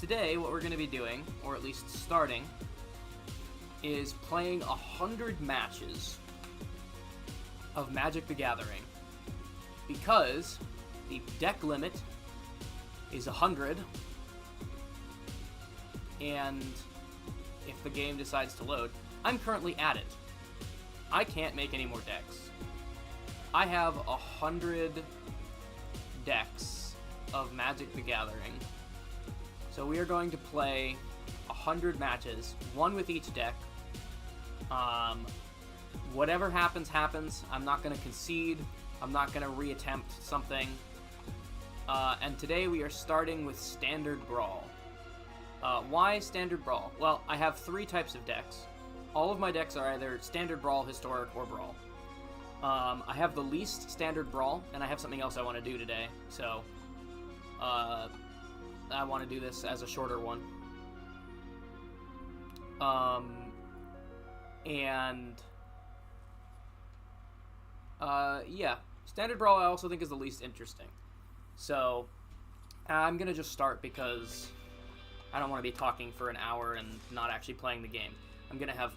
today what we're going to be doing, or at least starting, is playing 100 matches of Magic the Gathering. Because the deck limit is 100, and if the game decides to load, I'm currently at it. I can't make any more decks. I have 100 decks of Magic the Gathering. So we are going to play 100 matches, one with each deck. Whatever happens, happens. I'm not going to concede. I'm not going to reattempt something. And today we are starting with Standard Brawl. Why Standard Brawl? Well, I have 3 types of decks. All of my decks are either Standard Brawl, Historic, or Brawl. I have the least Standard Brawl, and I have something else I want to do today, so I want to do this as a shorter one. Yeah, Standard Brawl I also think is the least interesting. So I'm going to just start because I don't want to be talking for an hour and not actually playing the game. I'm going to have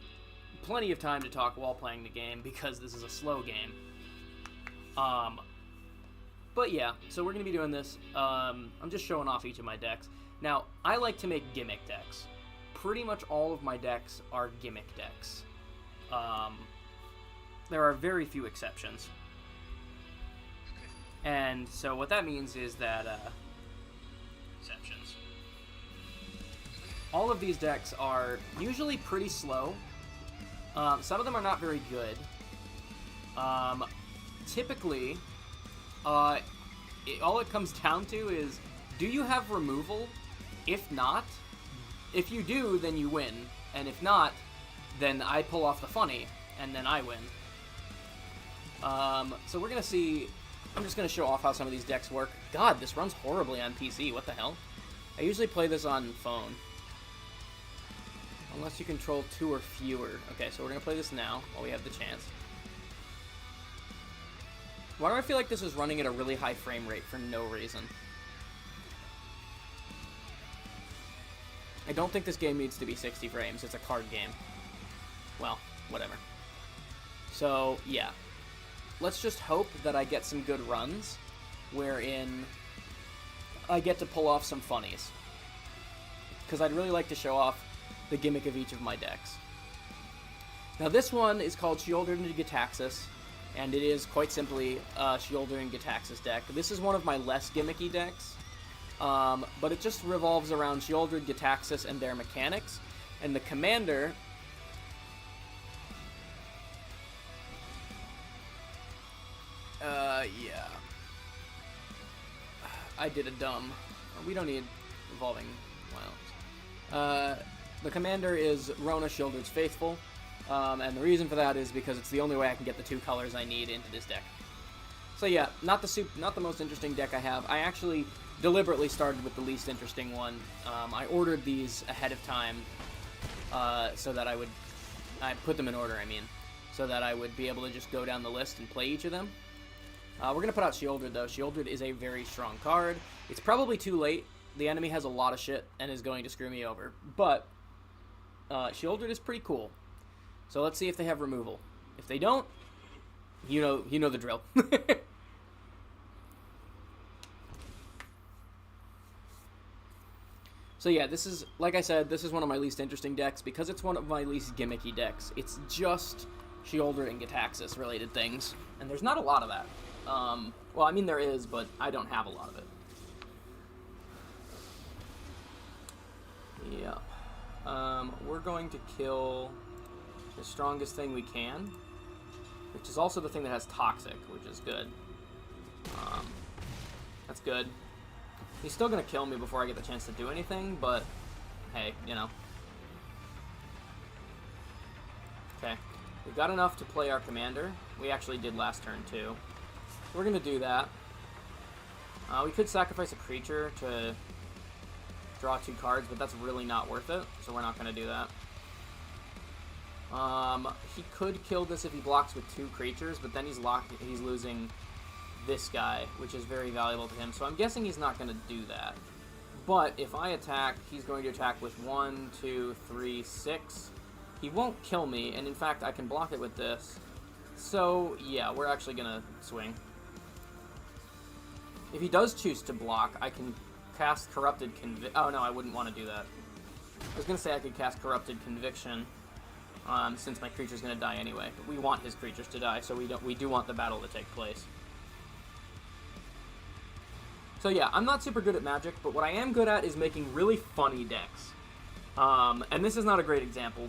plenty of time to talk while playing the game because this is a slow game. But yeah, so we're going to be doing this. I'm just showing off each of my decks. Now, I like to make gimmick decks. Pretty much all of my decks are gimmick decks. There are very few exceptions. And so what that means is that exceptions. All of these decks are usually pretty slow. Some of them are not very good. Typically, all it comes down to is, do you have removal? If not, if you do, then you win. And if not, then I pull off the funny, and then I win. So we're going to see... I'm just going to show off how some of these decks work. God, this runs horribly on PC. What the hell? I usually play this on phone. Unless you control 2 or fewer. Okay, so we're going to play this now while we have the chance. Why do I feel like this is running at a really high frame rate for no reason? I don't think this game needs to be 60 frames. It's a card game. Well, whatever. So, yeah. Let's just hope that I get some good runs wherein I get to pull off some funnies. Because I'd really like to show off the gimmick of each of my decks. Now this one is called Sheoldred and Gitaxis, and it is quite simply a Sheoldred and Gitaxis deck. This is one of my less gimmicky decks, but it just revolves around Sheoldred, Gitaxis, and their mechanics, and the commander... yeah. I did a dumb. We don't need Evolving Wilds. The commander is Rona, Sheoldred's Faithful, and the reason for that is because it's the only way I can get the 2 colors I need into this deck. So yeah, not the most interesting deck I have. I actually deliberately started with the least interesting one. I ordered these ahead of time so that I put them in order, so that I would be able to just go down the list and play each of them. We're going to put out Sheoldred, though. Sheoldred is a very strong card. It's probably too late. The enemy has a lot of shit and is going to screw me over. But Sheoldred is pretty cool. So let's see if they have removal. If they don't, you know the drill. So yeah, this is, like I said, this is one of my least interesting decks because it's one of my least gimmicky decks. It's just Sheoldred and Gitaxis related things, and there's not a lot of that. Well, there is, but I don't have a lot of it. Yeah. We're going to kill the strongest thing we can, which is also the thing that has Toxic, which is good. That's good. He's still going to kill me before I get the chance to do anything, but hey, Okay. We've got enough to play our commander. We actually did last turn, too. We're going to do that. We could sacrifice a creature to draw 2 cards, but that's really not worth it, so we're not going to do that. He could kill this if he blocks with 2 creatures, but then he's losing this guy, which is very valuable to him, so I'm guessing he's not going to do that. But if I attack, he's going to attack with 1, 2, 3, 6. He won't kill me, and in fact, I can block it with this. So, yeah, we're actually going to swing. If he does choose to block, I can cast Corrupted Conviction. Oh, no, I wouldn't want to do that. I was going to say I could cast Corrupted Conviction, since my creature's going to die anyway. But we want his creatures to die, so we do want the battle to take place. So yeah, I'm not super good at Magic, but what I am good at is making really funny decks. And this is not a great example,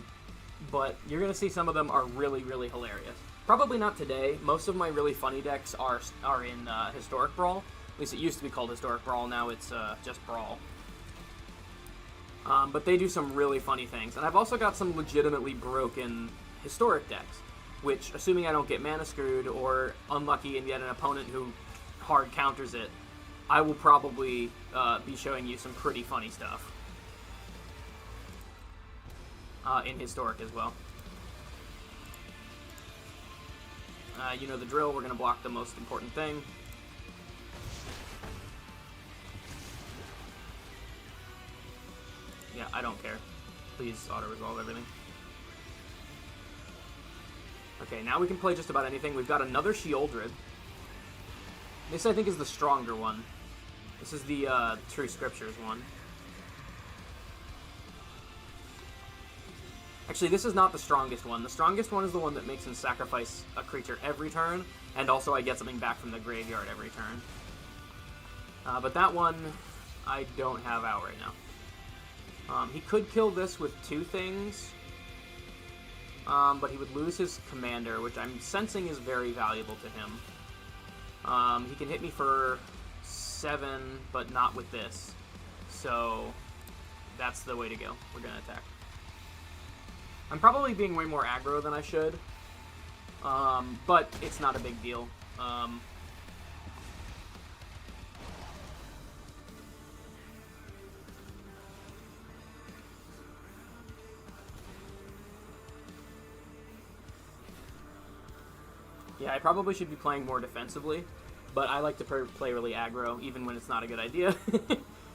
but you're going to see some of them are really, really hilarious. Probably not today. Most of my really funny decks are in Historic Brawl. At least it used to be called Historic Brawl, now it's just Brawl. But they do some really funny things. And I've also got some legitimately broken Historic decks, which, assuming I don't get mana screwed or unlucky and get an opponent who hard counters it, I will probably be showing you some pretty funny stuff in Historic as well. You know the drill, we're going to block the most important thing. Yeah, I don't care. Please auto-resolve everything. Okay, now we can play just about anything. We've got another Sheoldred. This, I think, is the stronger one. This is the True Scriptures one. Actually, this is not the strongest one. The strongest one is the one that makes him sacrifice a creature every turn, and also I get something back from the graveyard every turn. But that one, I don't have out right now. He could kill this with 2 things, but he would lose his commander, which I'm sensing is very valuable to him. He can hit me for 7, but not with this. So that's the way to go. We're going to attack. I'm probably being way more aggro than I should, but it's not a big deal. Yeah, I probably should be playing more defensively, but I like to play really aggro, even when it's not a good idea.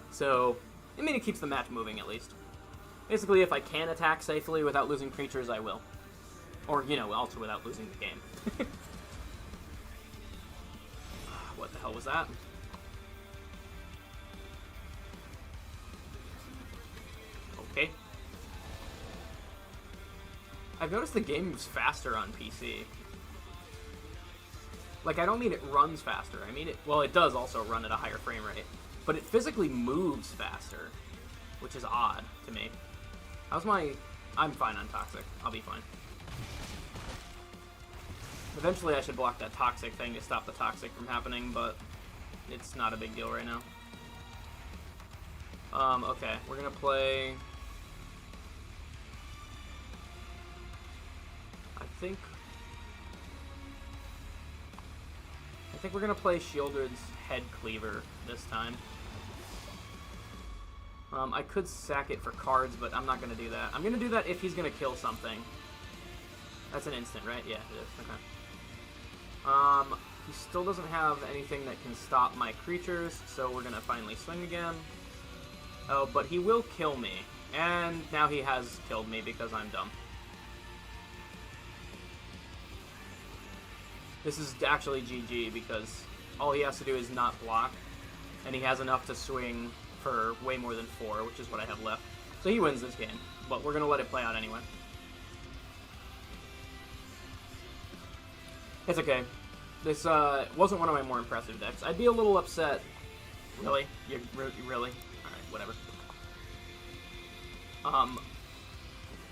So, I mean, it keeps the match moving, at least. Basically, if I can attack safely without losing creatures, I will. Or, you know, also without losing the game. What the hell was that? Okay. I've noticed the game moves faster on PC. Like, I don't mean it runs faster. I mean it... Well, it does also run at a higher frame rate. But it physically moves faster, which is odd to me. How's my... I'm fine on Toxic. I'll be fine. Eventually I should block that Toxic thing to stop the Toxic from happening, but it's not a big deal right now. Okay. We're gonna play... I think we're gonna play Sheoldred's Head Cleaver this time. I could sack it for cards, but I'm not gonna do that. I'm gonna do that if he's gonna kill something. That's an instant, right? Yeah, it is. Okay. He still doesn't have anything that can stop my creatures, so we're gonna finally swing again. Oh, but he will kill me. And now he has killed me because I'm dumb. This is actually GG because all he has to do is not block, and he has enough to swing for way more than 4, which is what I have left. So he wins this game, but we're going to let it play out anyway. It's okay. This wasn't one of my more impressive decks. I'd be a little upset. Really? You really? Alright, whatever.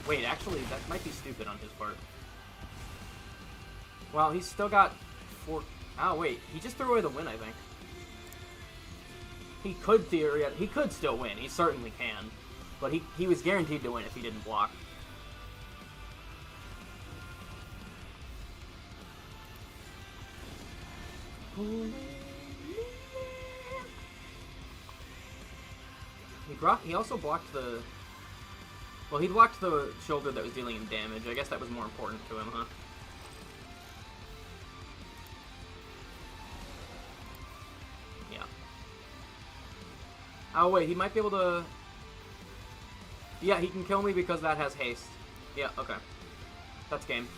Wait, actually, that might be stupid on his part. Well, he's still got 4... Oh, wait. He just threw away the win, I think. He could still win. He certainly can. But he was guaranteed to win if he didn't block. He also blocked the... Well, he blocked the shoulder that was dealing him damage. I guess that was more important to him, huh? Oh, wait, he might be able to... Yeah, he can kill me because that has haste. Yeah, okay. That's game.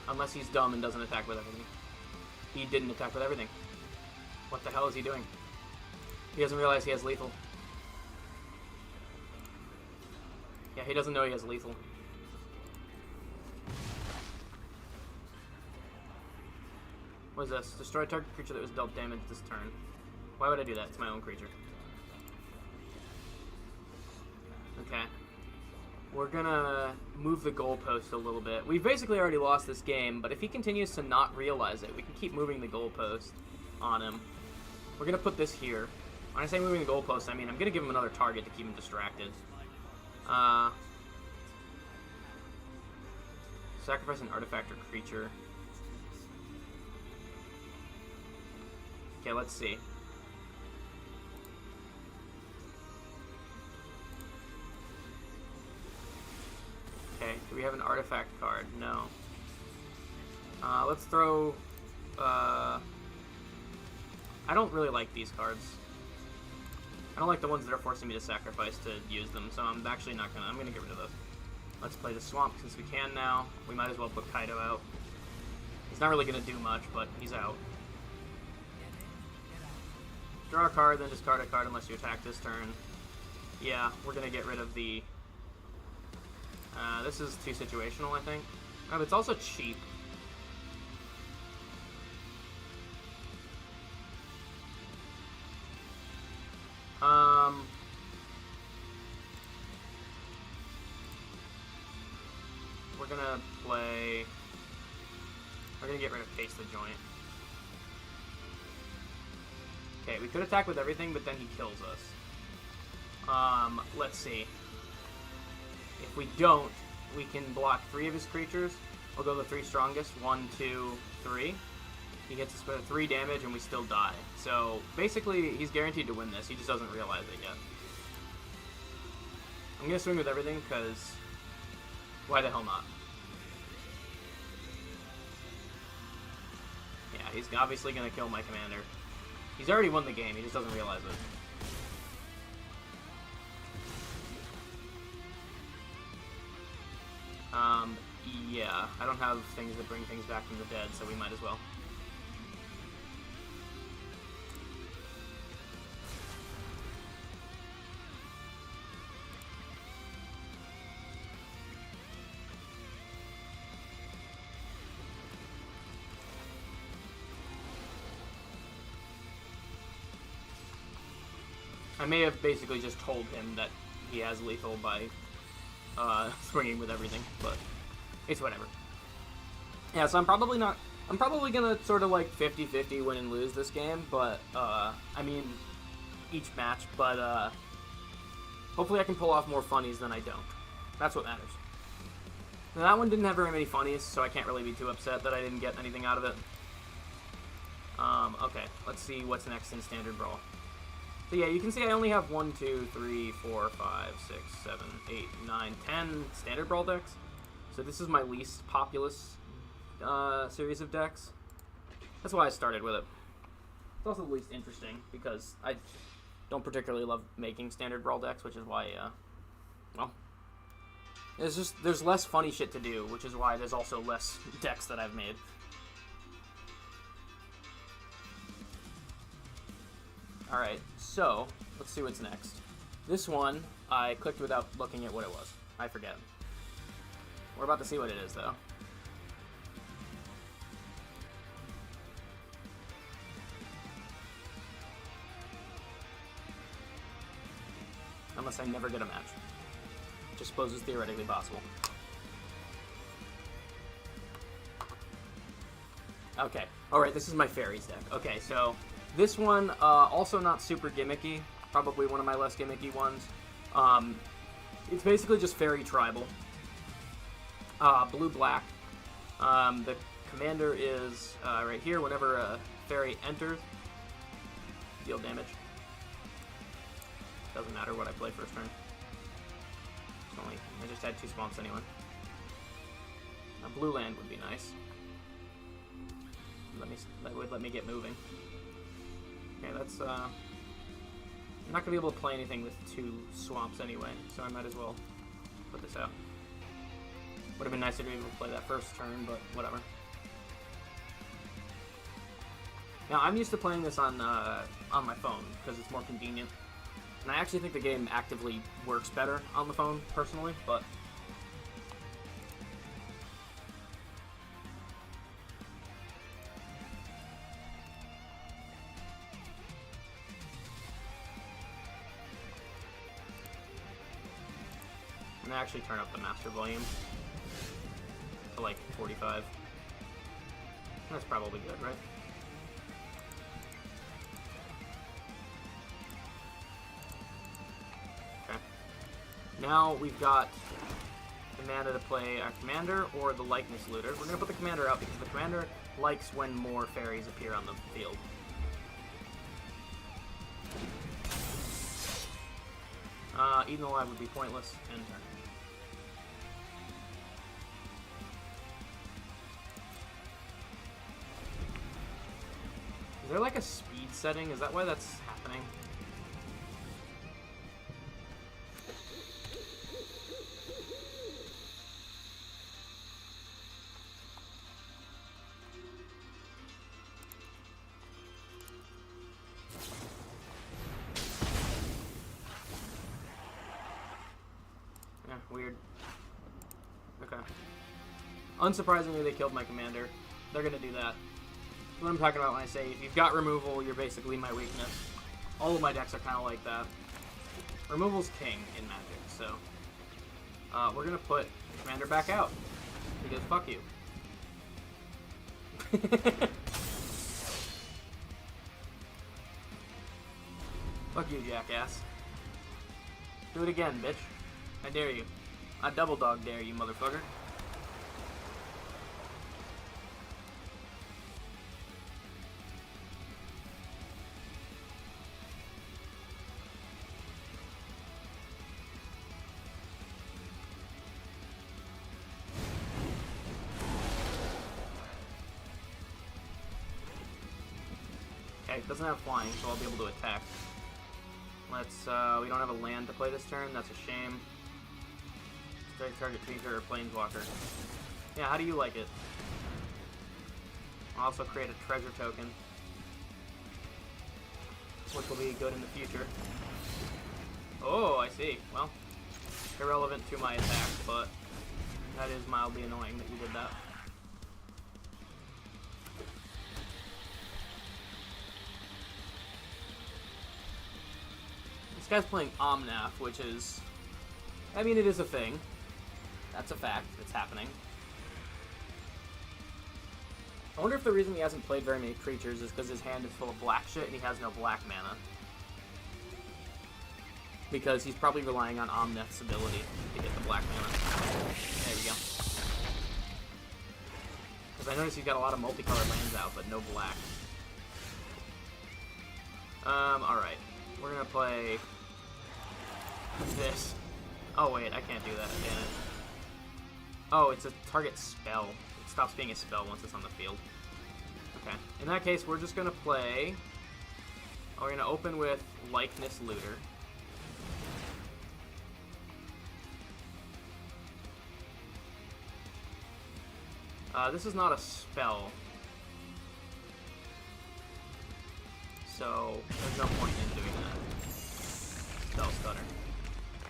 Unless he's dumb and doesn't attack with everything. He didn't attack with everything. What the hell is he doing? He doesn't realize he has lethal. Yeah, he doesn't know he has lethal. What is this? Destroy target creature that was dealt damage this turn. Why would I do that? It's my own creature. Okay. We're gonna move the goalpost a little bit. We've basically already lost this game, but if he continues to not realize it, we can keep moving the goalpost on him. We're gonna put this here. When I say moving the goalpost, I mean I'm gonna give him another target to keep him distracted. Sacrifice an artifact or creature. Okay, let's see. Okay, do we have an artifact card? No. Let's throw... I don't really like these cards. I don't like the ones that are forcing me to sacrifice to use them, so I'm actually not gonna... I'm gonna get rid of those. Let's play the Swamp since we can now. We might as well put Kaido out. He's not really gonna do much, but he's out. Draw a card, then discard a card unless you attack this turn. Yeah, we're gonna get rid of the... this is too situational, I think. Oh, but it's also cheap. We're gonna play... We're gonna get rid of Paste the Joint. Okay, we could attack with everything, but then he kills us. Let's see. If we don't, we can block 3 of his creatures. We'll go the 3 strongest. 1, 2, 3. He gets us 3 damage, and we still die. So, basically, he's guaranteed to win this. He just doesn't realize it yet. I'm going to swing with everything, because why the hell not? Yeah, he's obviously going to kill my commander. He's already won the game. He just doesn't realize it. Yeah, I don't have things that bring things back from the dead, so we might as well. I may have basically just told him that he has lethal by swinging with everything, but it's whatever. Yeah, so I'm probably gonna sort of like 50-50 win and lose this game, but I mean each match, but hopefully I can pull off more funnies than I don't. That's what matters. Now, that one didn't have very many funnies, so I can't really be too upset that I didn't get anything out of it. Okay, let's see what's next in Standard Brawl. So yeah, you can see I only have 1, 2, 3, 4, 5, 6, 7, 8, 9, 10 Standard Brawl decks. So this is my least populous series of decks. That's why I started with it. It's also the least interesting, because I don't particularly love making Standard Brawl decks, which is why, well, there's less funny shit to do, which is why there's also less decks that I've made. Alright, so, let's see what's next. This one, I clicked without looking at what it was. I forget. We're about to see what it is, though. Unless I never get a match. Which I suppose is theoretically possible. Okay. Alright, this is my fairies deck. Okay, so... This one, also not super gimmicky, probably one of my less gimmicky ones. It's basically just fairy tribal. Blue-black. The commander is right here. Whenever a fairy enters, deal damage. Doesn't matter what I play first turn. I just had 2 swamps anyway. A blue land would be nice. That would let me get moving. Okay, that's I'm not going to be able to play anything with 2 swamps anyway, so I might as well put this out. Would have been nicer to be able to play that first turn, but whatever. Now, I'm used to playing this on my phone, because it's more convenient. And I actually think the game actively works better on the phone, personally, but... I'm gonna actually turn up the master volume to like 45. That's probably good, right? Okay. Now we've got the mana to play our commander or the likeness looter. We're gonna put the commander out because the commander likes when more fairies appear on the field. Eating alive would be pointless, and turn. Is there like a speed setting? Is that why that's happening? Yeah, weird. Okay. Unsurprisingly, they killed my commander. They're gonna do that. What I'm talking about when I say if you've got removal, you're basically my weakness. All of my decks are kind of like that. Removal's king in Magic, so we're gonna put Commander back out because fuck you. Fuck you, jackass. Do it again, bitch. I dare you. I double dog dare you, motherfucker. It doesn't have flying, so I'll be able to attack. Let's, we don't have a land to play this turn, that's a shame. Strike target creature or planeswalker. Yeah, how do you like it? I'll also create a treasure token, which will be good in the future. Oh, I see. Well, irrelevant to my attack, but that is mildly annoying that you did that. This guy's playing Omnath, which is... I mean, it is a thing. That's a fact. It's happening. I wonder if the reason he hasn't played very many creatures is because his hand is full of black shit and he has no black mana. Because he's probably relying on Omnath's ability to get the black mana. There we go. Because I noticed he's got a lot of multicolored lands out, but no black. Alright. We're gonna play... this. Oh wait, I can't do that, damn it. Oh, it's a target spell. It stops being a spell once it's on the field. Okay. In that case, we're just gonna play... Oh, we're gonna open with Likeness Looter. This is not a spell. So, there's no point in doing that. Spell Stutter.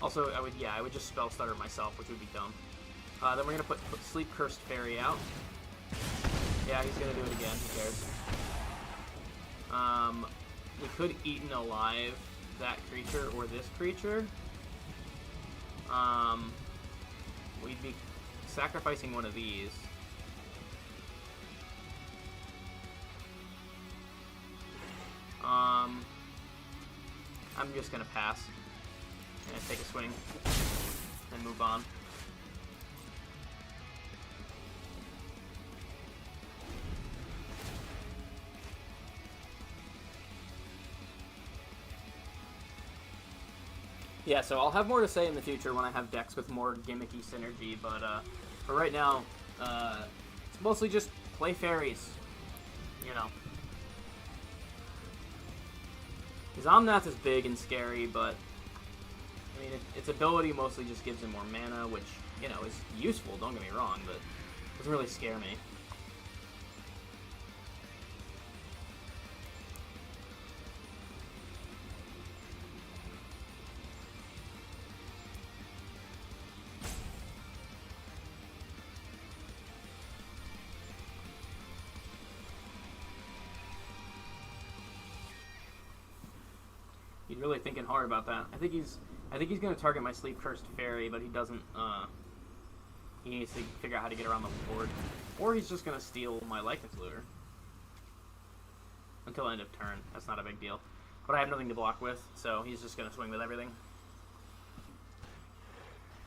Also, I would just Spell Stutter myself, which would be dumb. Then we're gonna put Sleep Cursed Fairy out. Yeah, he's gonna do it again, who cares. We could Eaten Alive that creature or this creature. We'd be sacrificing one of these. I'm just gonna pass. And take a swing. And move on. Yeah, so I'll have more to say in the future when I have decks with more gimmicky synergy, but for right now, it's mostly just play fairies, you know. His Omnath is big and scary, but I mean, its ability mostly just gives him more mana, which, you know, is useful, don't get me wrong, but doesn't really scare me. He's really thinking hard about that. I think he's gonna target my Sleep Cursed Fairy, but he doesn't. He needs to figure out how to get around the board, or he's just gonna steal my Likeness Looter until end of turn. That's not a big deal. But I have nothing to block with, so he's just gonna swing with everything.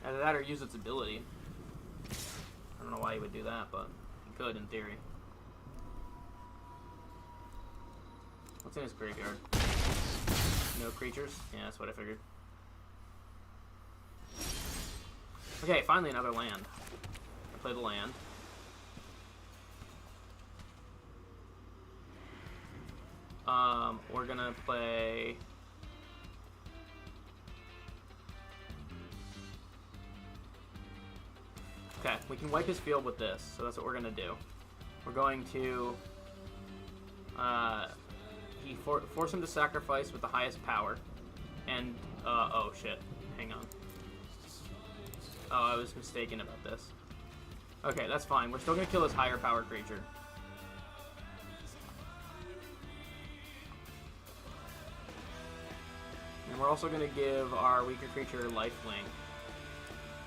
Either that or use its ability. I don't know why he would do that, but he could in theory. What's in his graveyard? No creatures? Yeah, that's what I figured. Okay, finally another land. I play the land. We're gonna play... Okay, we can wipe his field with this, so that's what we're gonna do. We're going to... force him to sacrifice with the highest power. And, oh shit. Hang on. Oh, I was mistaken about this. Okay, that's fine. We're still gonna kill his higher power creature. And we're also gonna give our weaker creature lifelink.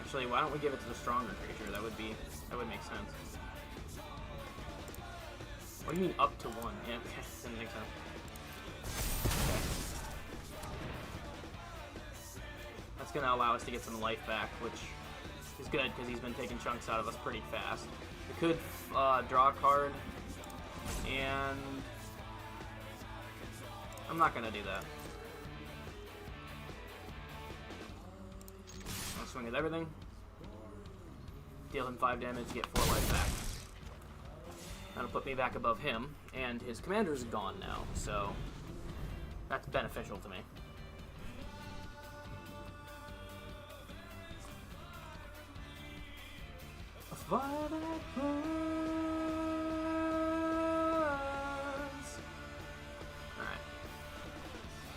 Actually, why don't we give it to the stronger creature? That would make sense. What do you mean up to 1? Yeah, okay, didn't make sense. That's going to allow us to get some life back, which is good because he's been taking chunks out of us pretty fast. We could draw a card, and I'm not going to do that. I'll swing at everything, deal him 5 damage, get 4 life back. That'll put me back above him, and his commander's gone now, so that's beneficial to me. Alright.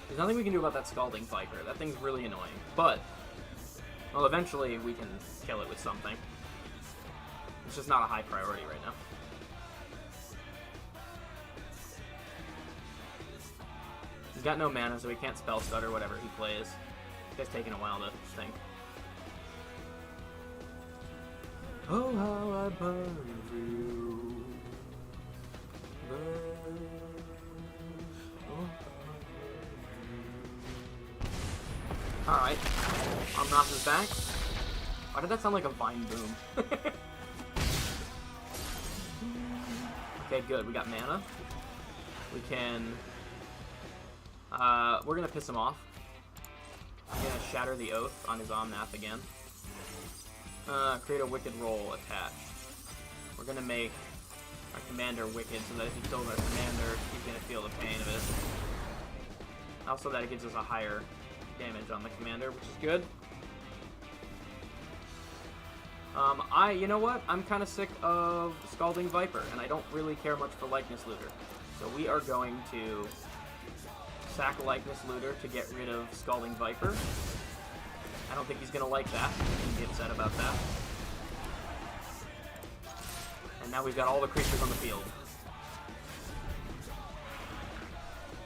There's nothing we can do about that Scalding Viper. That thing's really annoying. But, well, eventually we can kill it with something. It's just not a high priority right now. He's got no mana, so he can't spell stutter whatever he plays. It's taking a while to think. Oh, how I burn for you. Alright. Omnath's back. Why did that sound like a Vine Boom? Okay, good. We got mana. We can... we're gonna piss him off. I'm gonna Shatter the Oath on his Omnath again. Create a Wicked Roll attached. We're gonna make our commander wicked so that if he kills our commander, he's gonna feel the pain of it. Also, that it gives us a higher damage on the commander, which is good. You know what? I'm kind of sick of Scalding Viper, and I don't really care much for Likeness Looter. So we are going to sack Likeness Looter to get rid of Scalding Viper. I don't think he's going to like that. He's get upset about that. And now we've got all the creatures on the field.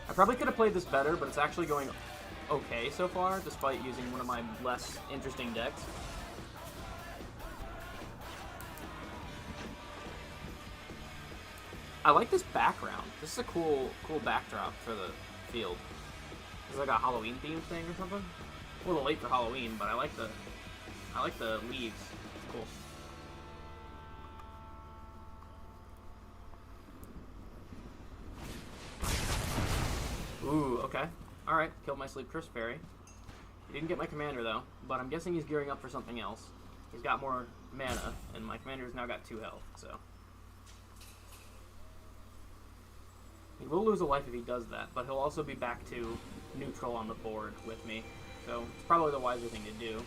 I probably could have played this better, but it's actually going okay so far, despite using one of my less interesting decks. I like this background. This is a cool backdrop for the field. It's like a Halloween themed thing or something. A little late for Halloween, but I like the leaves. It's cool. Ooh, okay. Alright, killed my Sleep Cursed Fairy. He didn't get my commander though, but I'm guessing he's gearing up for something else. He's got more mana, and my commander's now got 2 health, so. He will lose a life if he does that, but he'll also be back to neutral on the board with me. So it's probably the wiser thing to do.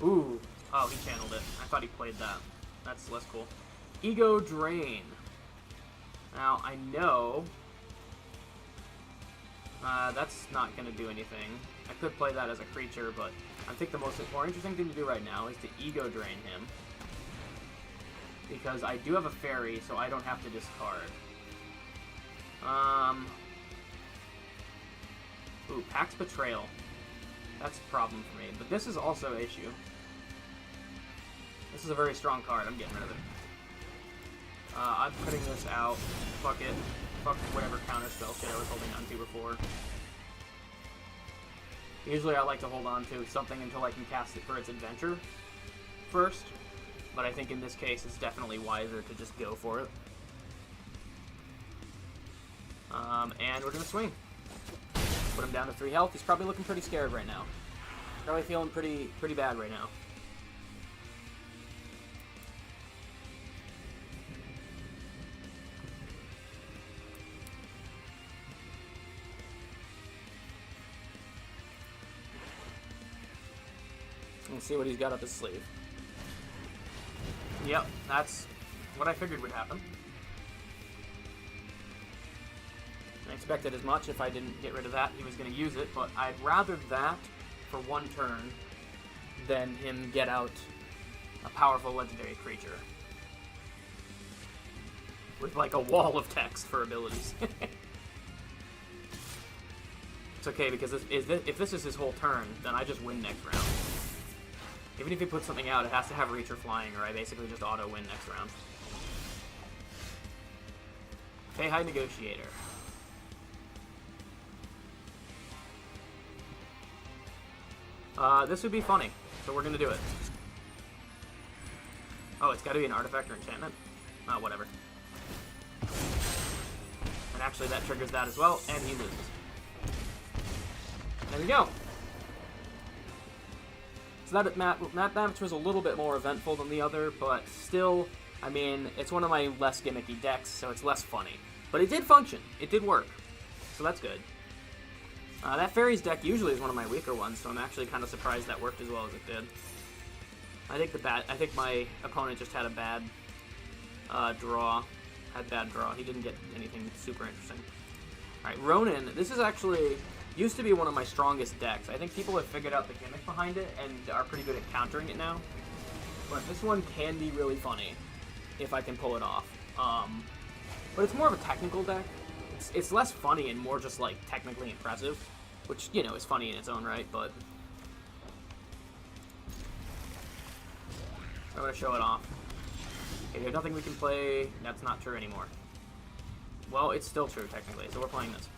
Ooh. Oh, he channeled it. I thought he played that. That's less cool. Ego Drain. Now, I know that's not going to do anything. I could play that as a creature, but I think the more interesting thing to do right now is to Ego Drain him. Because I do have a fairy, so I don't have to discard. Ooh, Pax Betrayal. That's a problem for me. But this is also an issue. This is a very strong card. I'm getting rid of it. I'm putting this out. Fuck it. Fuck whatever counterspell shit I was holding on to before. Usually I like to hold on to something until I can cast it for its adventure first. But I think in this case it's definitely wiser to just go for it. And we're going to swing. Put him down to 3 health. He's probably looking pretty scared right now. Probably feeling pretty bad right now. Let's see what he's got up his sleeve. Yep, that's what I figured would happen. I expected as much. If I didn't get rid of that, he was going to use it, but I'd rather that for one turn than him get out a powerful legendary creature. With like a wall of text for abilities. It's okay, because if this is his whole turn, then I just win next round. Even if he puts something out, it has to have reach or flying, or I basically just auto-win next round. Pay High Negotiator. This would be funny, so we're gonna do it. Oh, it's gotta be an artifact or enchantment? Oh, whatever. And actually that triggers that as well, and he loses. There we go. So that match was a little bit more eventful than the other, but still, I mean, it's one of my less gimmicky decks, so it's less funny. But it did function. It did work. So that's good. That Fairies deck usually is one of my weaker ones, so I'm actually kind of surprised that worked as well as it did. I think my opponent just had a bad draw. Had bad draw. He didn't get anything super interesting. Alright, Ronin. This is actually used to be one of my strongest decks. I think people have figured out the gimmick behind it and are pretty good at countering it now. But this one can be really funny if I can pull it off. But it's more of a technical deck. It's less funny and more just like technically impressive, which, you know, is funny in its own right, but I'm going to show it off. Okay, there's nothing we can play. That's not true anymore. Well, it's still true technically, so we're playing this.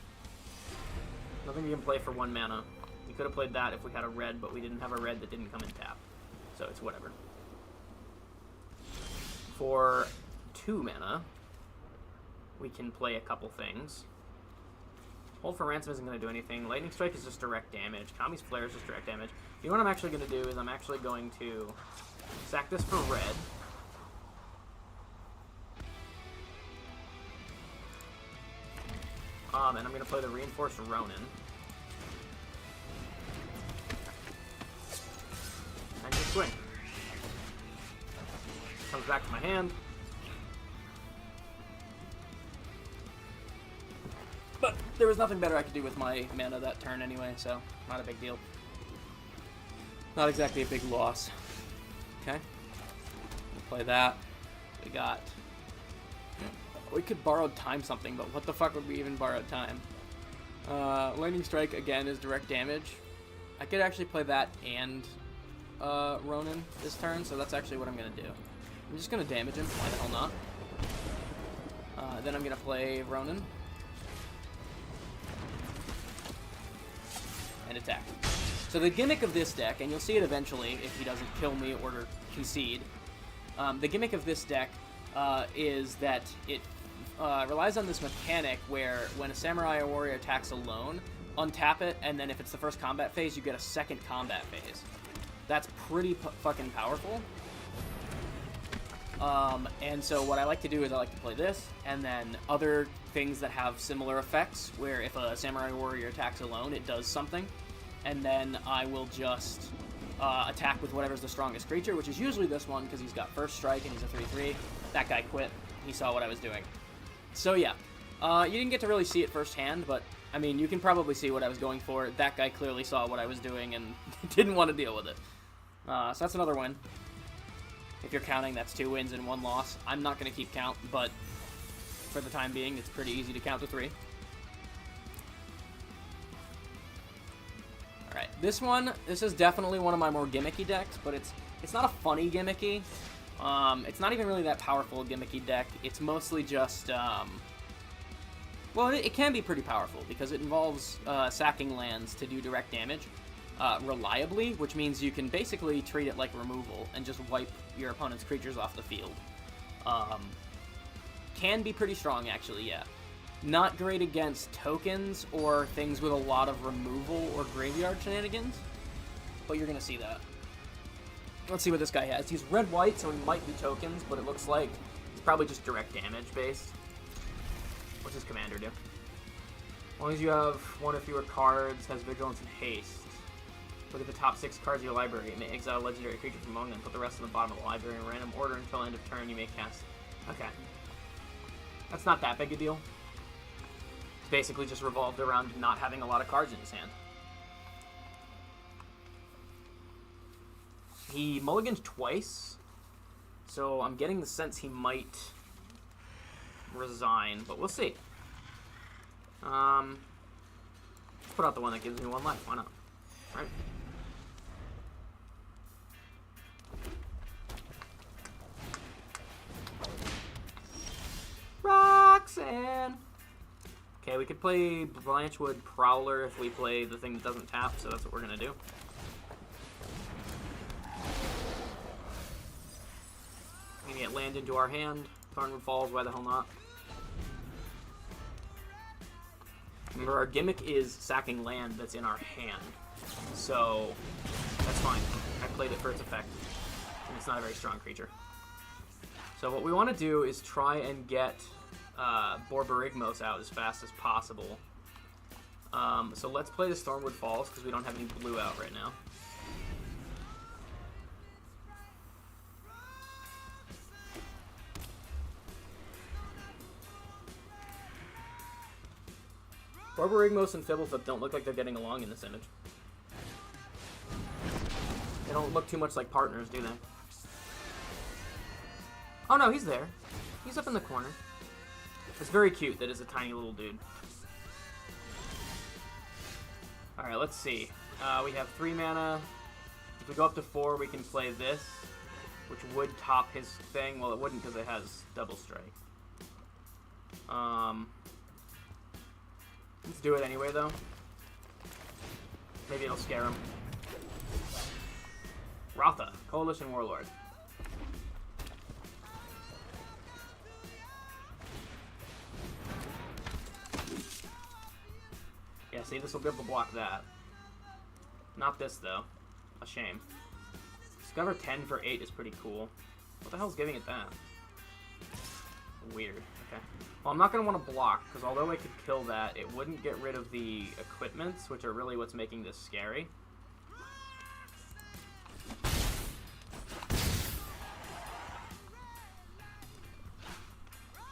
Nothing we can play for 1 mana. We could have played that if we had a red, but we didn't have a red that didn't come in tap. So it's whatever. For 2 mana, we can play a couple things. Hold for Ransom isn't going to do anything. Lightning Strike is just direct damage. Kami's Flare is just direct damage. You know what I'm actually going to do is I'm actually going to sack this for red. And I'm going to play the Reinforced Ronin. And just swing. Comes back to my hand. But there was nothing better I could do with my mana that turn anyway, so not a big deal. Not exactly a big loss. Okay. We'll play that. We could borrow time something, but what the fuck would we even borrow time? Lightning Strike, again, is direct damage. I could actually play that and Ronin this turn, so that's actually what I'm going to do. I'm just going to damage him. Why the hell not? Then I'm going to play Ronin. And attack. So the gimmick of this deck, and you'll see it eventually if he doesn't kill me or concede, the gimmick of this deck is that it relies on this mechanic where when a Samurai or Warrior attacks alone, untap it, and then if it's the first combat phase, you get a second combat phase. That's pretty fucking powerful. And so what I like to do is I like to play this, and then other things that have similar effects, where if a Samurai Warrior attacks alone, it does something. And then I will just attack with whatever's the strongest creature, which is usually this one, because he's got first strike and he's a 3/3. That guy quit. He saw what I was doing. So yeah, you didn't get to really see it firsthand, but I mean, you can probably see what I was going for. That guy clearly saw what I was doing and didn't want to deal with it. So that's another win. If you're counting, that's 2 wins and 1 loss. I'm not going to keep count, but for the time being, it's pretty easy to count to 3. Alright, this is definitely one of my more gimmicky decks, but it's not a funny gimmicky. It's not even really that powerful gimmicky deck. It's mostly just, well, it can be pretty powerful, because it involves sacking lands to do direct damage. Reliably, which means you can basically treat it like removal and just wipe your opponent's creatures off the field. Can be pretty strong, actually, yeah. Not great against tokens or things with a lot of removal or graveyard shenanigans, but you're going to see that. Let's see what this guy has. He's red-white, so he might be tokens, but it looks like it's probably just direct damage based. What's his commander do? As long as you have 1 or fewer cards, has vigilance and haste. Look at the top 6 cards of your library. You may exile a legendary creature from among them. Put the rest on the bottom of the library in random order until end of turn. You may cast. Okay. That's not that big a deal. It's basically just revolved around not having a lot of cards in his hand. He mulligans twice, so I'm getting the sense he might resign, but we'll see. Let's put out the one that gives me 1 life. Why not? Right. Roxanne! Okay, we could play Blanchwood Prowler if we play the thing that doesn't tap, so that's what we're going to do. We can get land into our hand. Thornwood Falls, why the hell not? Remember, our gimmick is sacking land that's in our hand. So, that's fine. I played it for its effect. And it's not a very strong creature. So what we want to do is try and get Borborygmos out as fast as possible. So let's play the Stormwood Falls, because we don't have any blue out right now. Borborygmos and Fibblethip don't look like they're getting along in this image. They don't look too much like partners, do they? Oh no, he's there. He's up in the corner. It's very cute that it's a tiny little dude. Alright, let's see. We have 3 mana. If we go up to 4, we can play this, which would top his thing. Well, it wouldn't because it has double strike. Let's do it anyway, though. Maybe it'll scare him. Ratha, Coalition Warlord. Yeah, see, this will be able to block that. Not this, though. A shame. Discover 10 for 8 is pretty cool. What the hell's giving it that? Weird. Okay. Well, I'm not going to want to block, because although I could kill that, it wouldn't get rid of the equipments, which are really what's making this scary.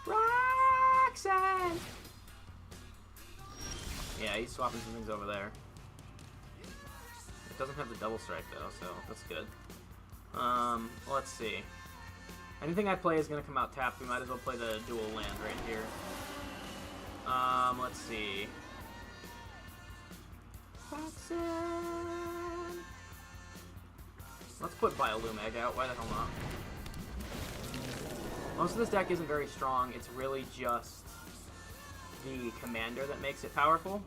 Roxanne! Yeah, he's swapping some things over there. It doesn't have the double strike, though, so that's good. Let's see. Anything I play is going to come out tapped. We might as well play the dual land right here. Let's see. Roxanne. Let's put Biolumeg out. Why the hell not? Most of this deck isn't very strong. It's really just the commander that makes it powerful.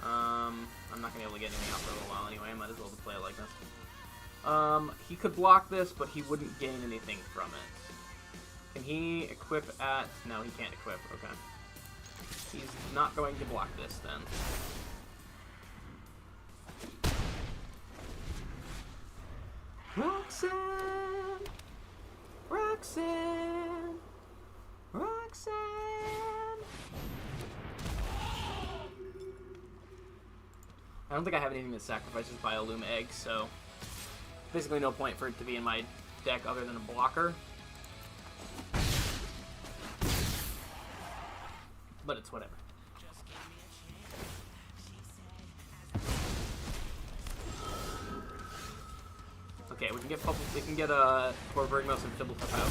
I'm not going to be able to get anything out for a little while anyway. I might as well just play it like this. He could block this, but he wouldn't gain anything from it. Can he equip at... No, he can't equip. Okay. He's not going to block this, then. Roxanne! Roxanne! Roxanne! Roxanne! I don't think I have anything that sacrifices Biolume Egg, so basically no point for it to be in my deck other than a blocker. But it's whatever. Okay, we can get a Corvergmos and Fibblepuff out.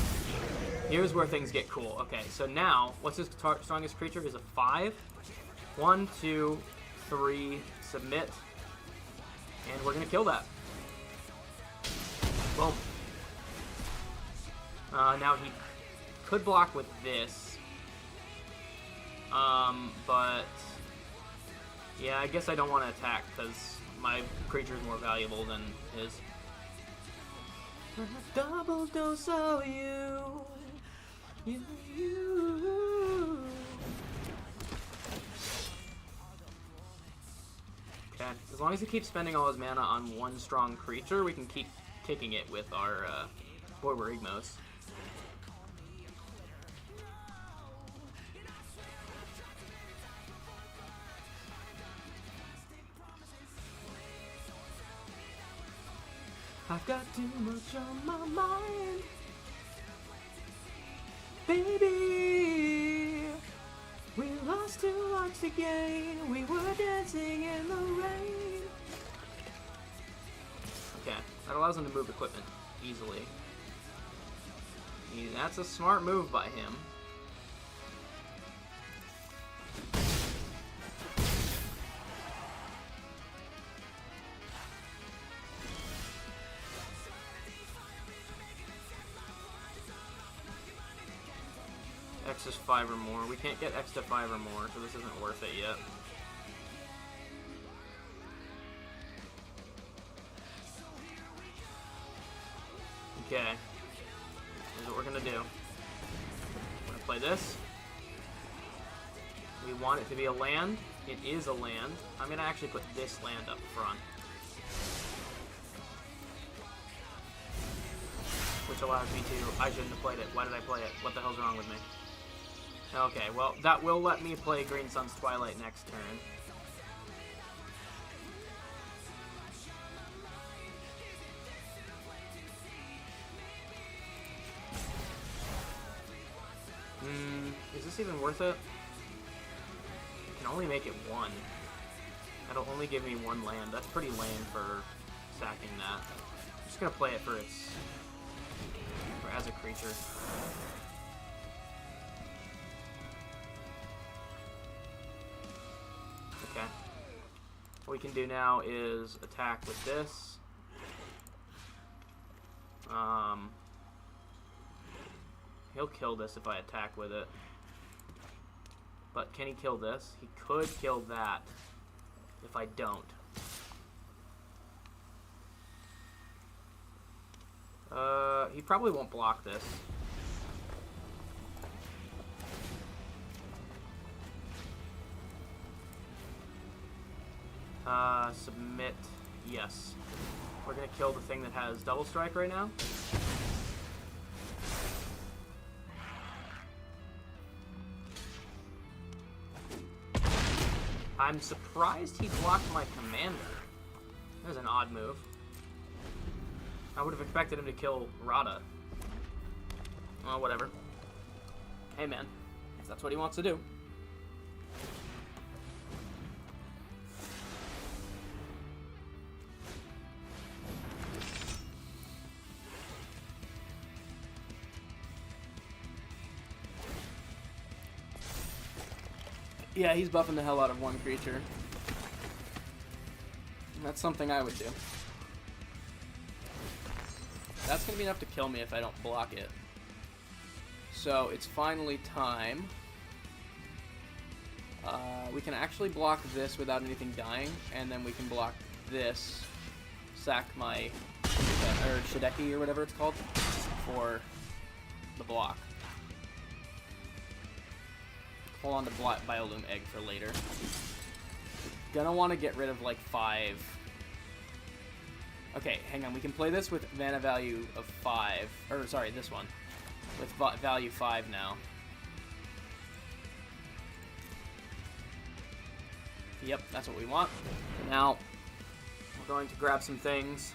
Here's where things get cool. Okay, so now, what's his strongest creature? Is a 5. 1, 2, 3, submit. And we're gonna kill that. Boom. Now he could block with this. But yeah, I guess I don't want to attack because my creature is more valuable than his. Double dose of you. Okay, as long as he keeps spending all his mana on one strong creature, we can keep kicking it with our Borborygmos. I've got too much on my mind, baby. We lost too much to gain. We were dancing in the rain. Okay, that allows him to move equipment easily. That's a smart move by him. X is 5 or more. We can't get X to 5 or more, so this isn't worth it yet. Okay. Here's what we're gonna do. We're gonna play this. We want it to be a land. It is a land. I'm gonna actually put this land up front. Which allows me to... I shouldn't have played it. Why did I play it? What the hell's wrong with me? Okay, well, that will let me play Green Sun's Twilight next turn. Is this even worth it? I can only make it 1. That'll only give me 1 land. That's pretty lame for sacking that. I'm just gonna play it for its... as a creature. Okay. What we can do now is attack with this. He'll kill this if I attack with it. But can he kill this? He could kill that if I don't. He probably won't block this. Submit. Yes. We're gonna kill the thing that has double strike right now. I'm surprised he blocked my commander. That was an odd move. I would have expected him to kill Rada. Well, whatever. Hey, man. If that's what he wants to do. Yeah, he's buffing the hell out of one creature. That's something I would do. That's going to be enough to kill me if I don't block it. So, it's finally time. We can actually block this without anything dying, and then we can block this, sack my, or Shideki or whatever it's called, for the block. Hold on to Biolume Egg for later. Gonna want to get rid of like 5. Okay, hang on. We can play this with mana value of 5. Or, sorry, this one. with value 5 now. Yep, that's what we want. Now, we're going to grab some things.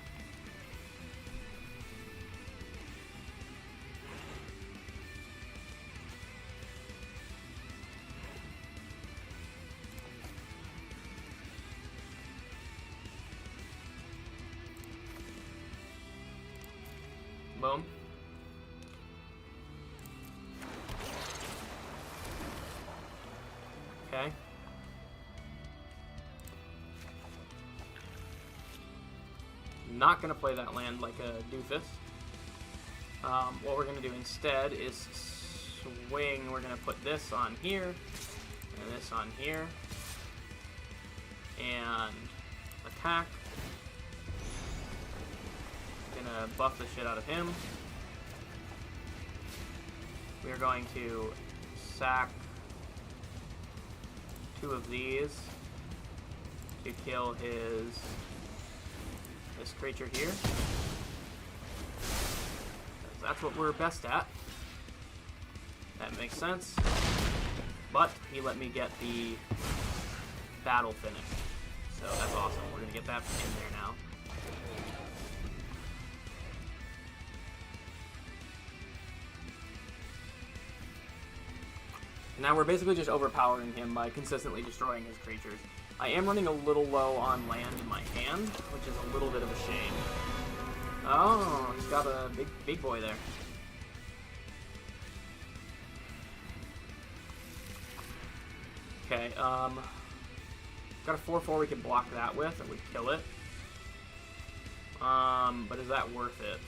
Boom. Okay. Not going to play that land like a doofus. What we're going to do instead is swing. We're going to put this on here, and this on here, and attack. Gonna buff the shit out of him. We are going to sack 2 of these to kill this creature here. That's what we're best at. That makes sense. But he let me get the battle finished. So that's awesome. We're gonna get that in there now. Now we're basically just overpowering him by consistently destroying his creatures. I am running a little low on land in my hand, which is a little bit of a shame. Oh, he's got a big boy there. Okay, got a 4/4 we can block that with, and we kill it. But is that worth it?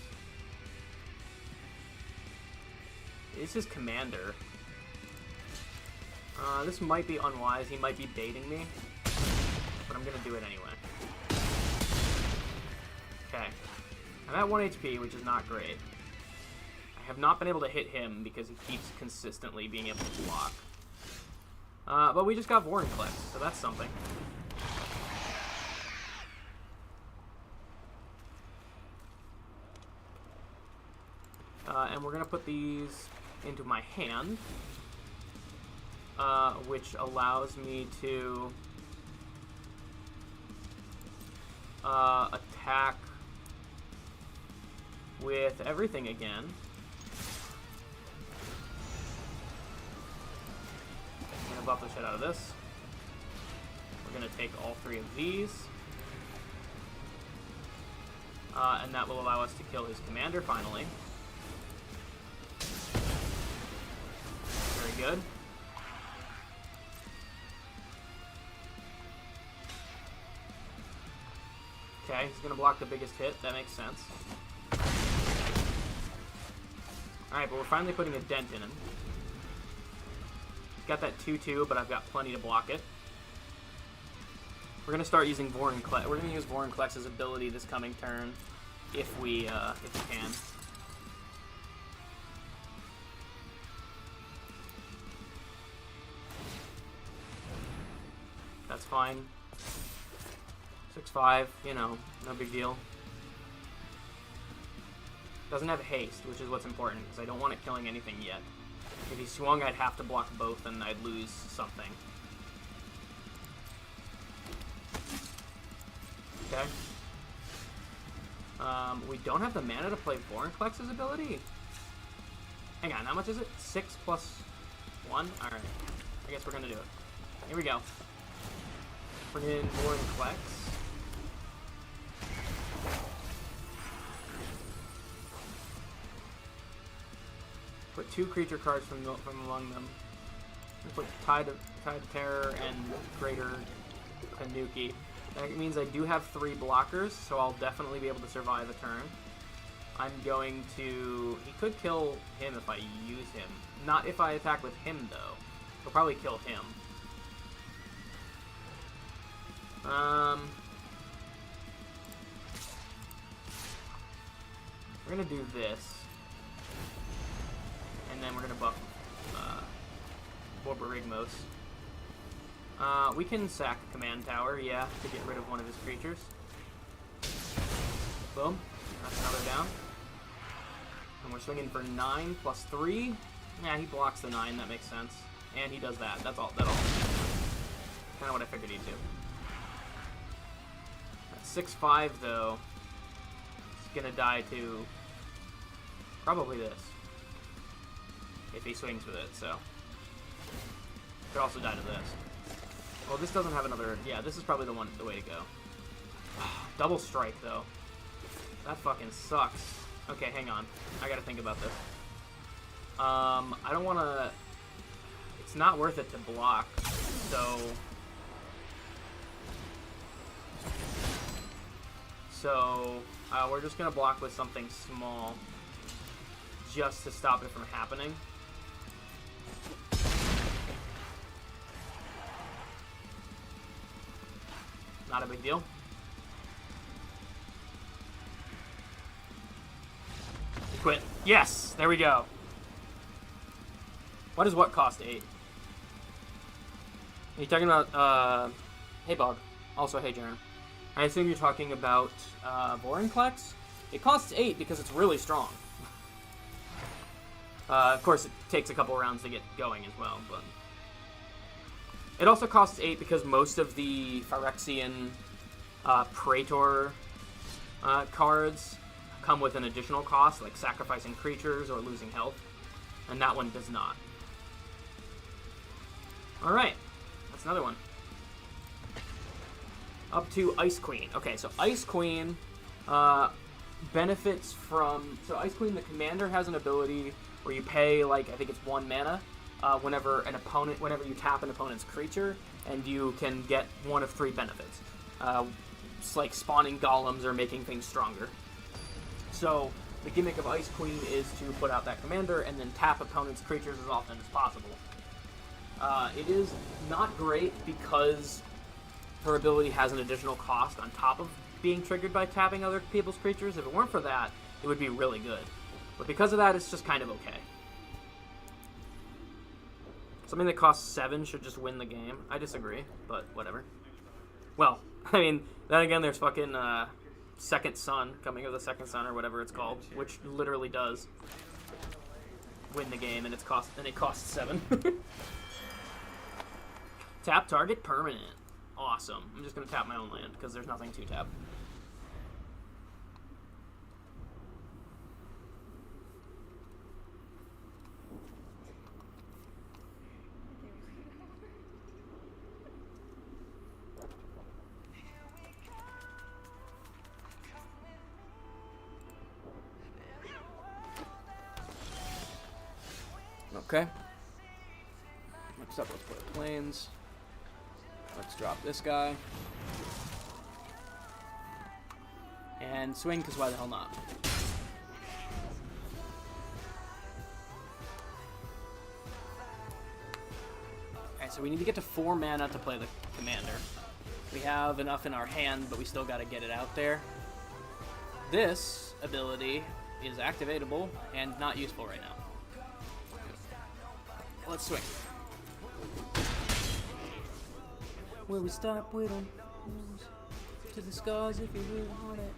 This is Commander. This might be unwise. He might be baiting me, but I'm gonna do it anyway. Okay, I'm at 1 HP, which is not great. I have not been able to hit him because he keeps consistently being able to block. But we just got Vorinclex, so that's something. And we're gonna put these into my hand. Which allows me to attack with everything again. I'm gonna buff the shit out of this. We're gonna take all 3 of these. And that will allow us to kill his commander finally. Very good. Okay, he's gonna block the biggest hit. That makes sense. Alright, but we're finally putting a dent in him. He's got that 2/2, but I've got plenty to block it. We're gonna start using Vorinclex. We're gonna use Vorinclex's ability this coming turn, if we can. That's fine. 6/5, you know, no big deal. Doesn't have haste, which is what's important, because I don't want it killing anything yet. If he swung, I'd have to block both, and I'd lose something. Okay. We don't have the mana to play Vorinclex's ability? Hang on, how much is it? 6 plus 1? Alright. I guess we're gonna do it. Here we go. Bring in Vorinclex. Put 2 creature cards from among them. Put Tide of Terror and Greater Tanuki. That means I do have 3 blockers, so I'll definitely be able to survive a turn. I'm going to... He could kill him if I use him. Not if I attack with him, though. He'll probably kill him. We're gonna do this. And then we're gonna buff Borborygmos. We can sack a command tower, yeah, to get rid of one of his creatures. Boom. That's another down. And we're swinging for 9 plus 3. Yeah, he blocks the 9. That makes sense. And he does that. That's all. Kind of what I figured he'd do. At 6-5, though, he's going to die to probably this. If he swings with it, so. Could also die to this. Well, this doesn't have another... Yeah, this is probably the way to go. Double strike, though. That fucking sucks. Okay, hang on. I gotta think about this. I don't want to... It's not worth it to block, so... we're just gonna block with something small. Just to stop it from happening. Not a big deal. Quit. Yes! There we go. What does what cost 8? Are you talking about, hey Bog. Also, hey Jaren. I assume you're talking about, Vorinclex? It costs 8 because it's really strong. Of course, it takes a couple rounds to get going as well, but... It also costs 8 because most of the Phyrexian, Praetor, cards come with an additional cost, like sacrificing creatures or losing health, and that one does not. Alright, that's another one. Up to Ice Queen. Okay, so Ice Queen benefits from... So Ice Queen, the commander, has an ability where you pay, like, I think it's 1 mana whenever you tap an opponent's creature, and you can get one of 3 benefits. It's like spawning golems or making things stronger. So the gimmick of Ice Queen is to put out that commander and then tap opponent's creatures as often as possible. It is not great because her ability has an additional cost on top of being triggered by tapping other people's creatures. If it weren't for that, it would be really good. But because of that, it's just kind of okay. Something that costs 7 should just win the game. I disagree, but whatever. Well, I mean, then again, there's fucking Second Sun, Coming of the Second Sun, or whatever it's called, which literally does win the game, and it costs 7. Tap target permanent. Awesome. I'm just gonna tap my own land because there's nothing to tap. Okay. Next up, let's play planes. Let's drop this guy. And swing, because why the hell not? Alright, so we need to get to 4 mana to play the commander. We have enough in our hand, but we still got to get it out there. This ability is activatable and not useful right now. Let's swing. Will we stop with them? To the scars if you really want it.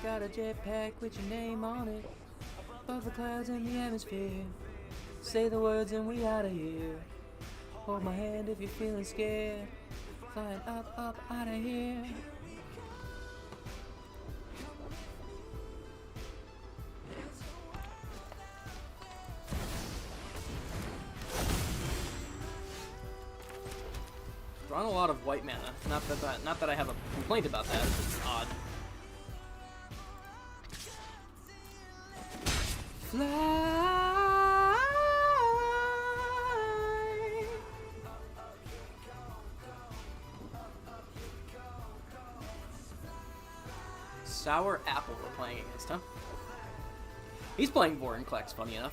Got a jetpack with your name on it. Above the clouds in the atmosphere. Say the words and we out of here. Hold my hand if you're feeling scared. Flying up, out of here. Drawing a lot of white mana. Not that I have a complaint about that. It's just odd. Fly. Sour Apple we're playing against, huh? He's playing Vorinclex, funny enough.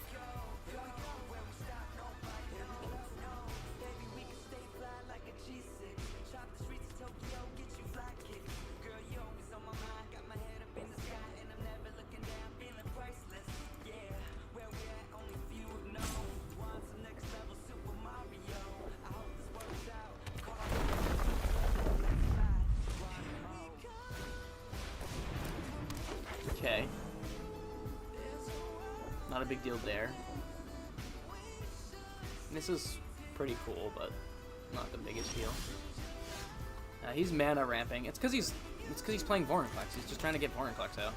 Not a big deal there. This is pretty cool, but not the biggest deal. He's mana ramping. It's because he's playing Vorinclex. He's just trying to get Vorinclex out.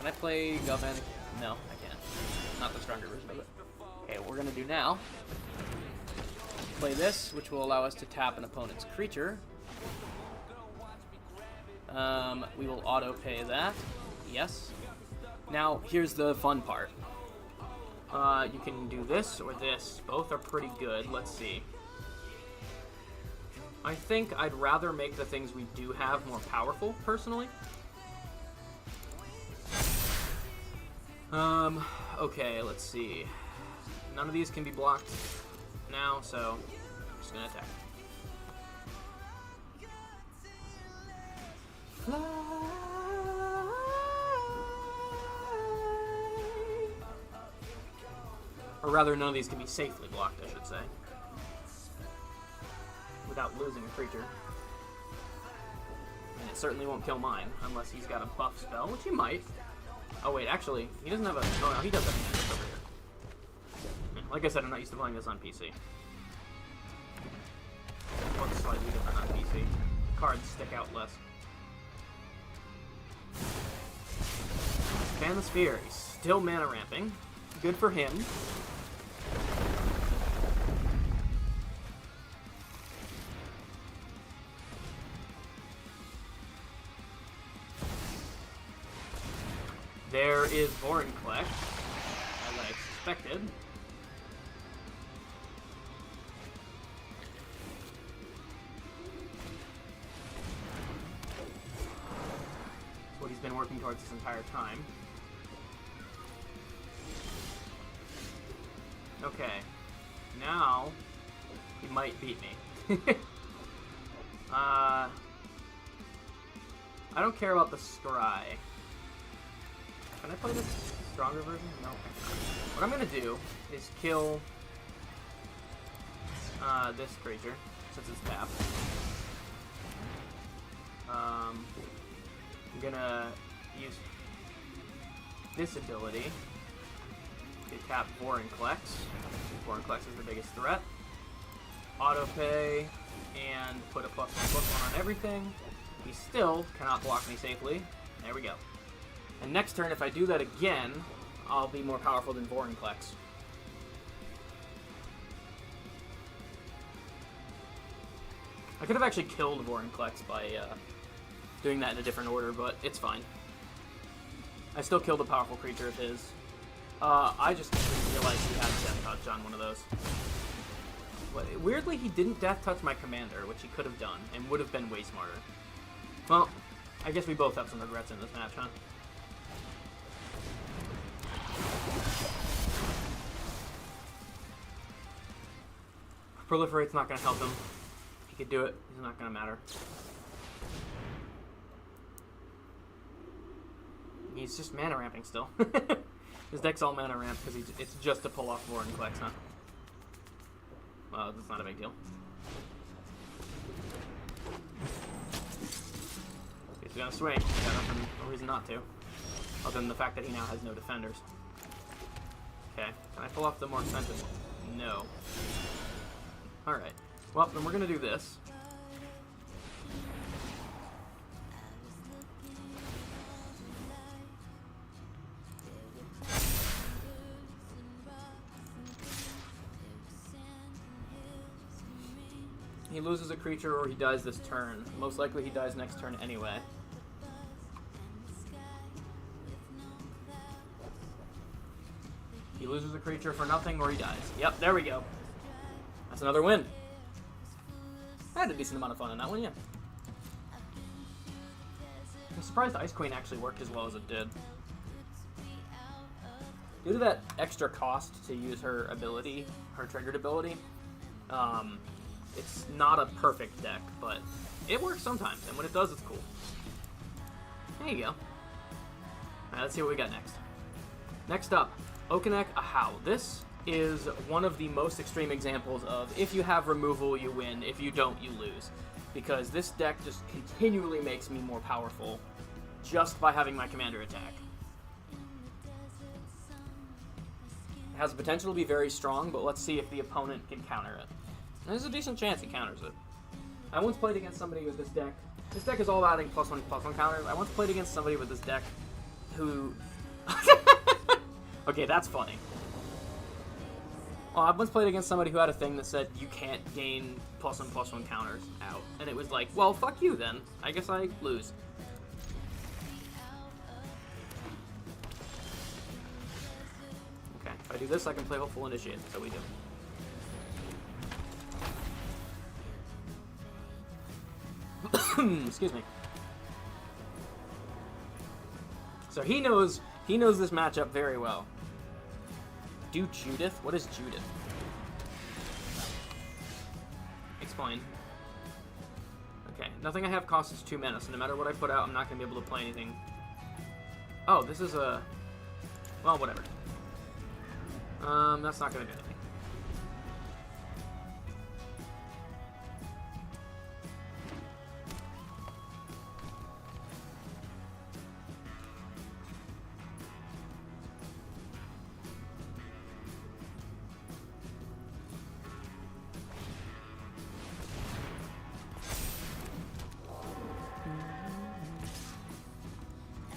Can I play Galvanic? No, I can't. Not the stronger version of it. Okay, what we're gonna do now, play this, which will allow us to tap an opponent's creature. We will auto pay that. Yes. Now, here's the fun part. You can do this or this. Both are pretty good. Let's see. I think I'd rather make the things we do have more powerful, personally. Okay, let's see. None of these can be blocked now, so I'm just gonna attack. Or rather, none of these can be safely blocked, I should say. Without losing a creature. And it certainly won't kill mine, unless he's got a buff spell, which he might. Oh wait, actually, he doesn't have a... Oh no, he does have a hand over here. Like I said, I'm not used to playing this on PC. Looks slightly different on PC. Cards stick out less. Ban the Sphere. He's still mana ramping. Good for him. There is Vorinclex, as I expected. That's what he's been working towards this entire time. Okay, now he might beat me. I don't care about the Scry. Can I play this stronger version? No. What I'm going to do is kill this creature, since it's tapped. I'm going to use this ability to tap Vorinclex. Vorinclex is the biggest threat. Autopay, and put a +1/+1 on everything. He still cannot block me safely. There we go. And next turn, if I do that again, I'll be more powerful than Vorinclex. I could have actually killed Vorinclex by doing that in a different order, but it's fine. I still killed a powerful creature of his. I just realized he had Death Touch on one of those. But weirdly, he didn't Death Touch my commander, which he could have done, and would have been way smarter. Well, I guess we both have some regrets in this match, huh? Proliferate's not going to help him. He could do it. It's not going to matter. He's just mana ramping still. His deck's all mana ramp because it's just to pull off Vorinclex, huh? Well, that's not a big deal. He's going to swing. He's got no reason not to. Other than the fact that he now has no defenders. Okay. Can I pull off the more expensive one? No. Alright. Well, then we're going to do this. He loses a creature or he dies this turn. Most likely he dies next turn anyway. He loses a creature for nothing or he dies. Yep, there we go. That's another win. I had a decent amount of fun in that one, yeah. I'm surprised Ice Queen actually worked as well as it did. Due to that extra cost to use her ability, her triggered ability, it's not a perfect deck, but it works sometimes, and when it does, it's cool. There you go. Alright, let's see what we got next. Next up, Okenek Ahau. This is one of the most extreme examples of if you have removal, you win. If you don't, you lose. Because this deck just continually makes me more powerful just by having my commander attack. has the potential to be very strong, but let's see if the opponent can counter it. And there's a decent chance he counters it. I once played against somebody with this deck. This deck is all about adding +1/+1 counters. I once played against somebody with this deck who... Okay, that's funny. Well, I once played against somebody who had a thing that said you can't gain +1/+1 counters out. And it was like, well, fuck you then. I guess I lose. Okay, if I do this, I can play Hopeful Initiate. So we do. Excuse me. So he knows this matchup very well. Do Judith? What is Judith? Explain. Okay, nothing I have costs 2 mana, so no matter what I put out, I'm not going to be able to play anything. Oh, this is a... Well, whatever. That's not going to do anything.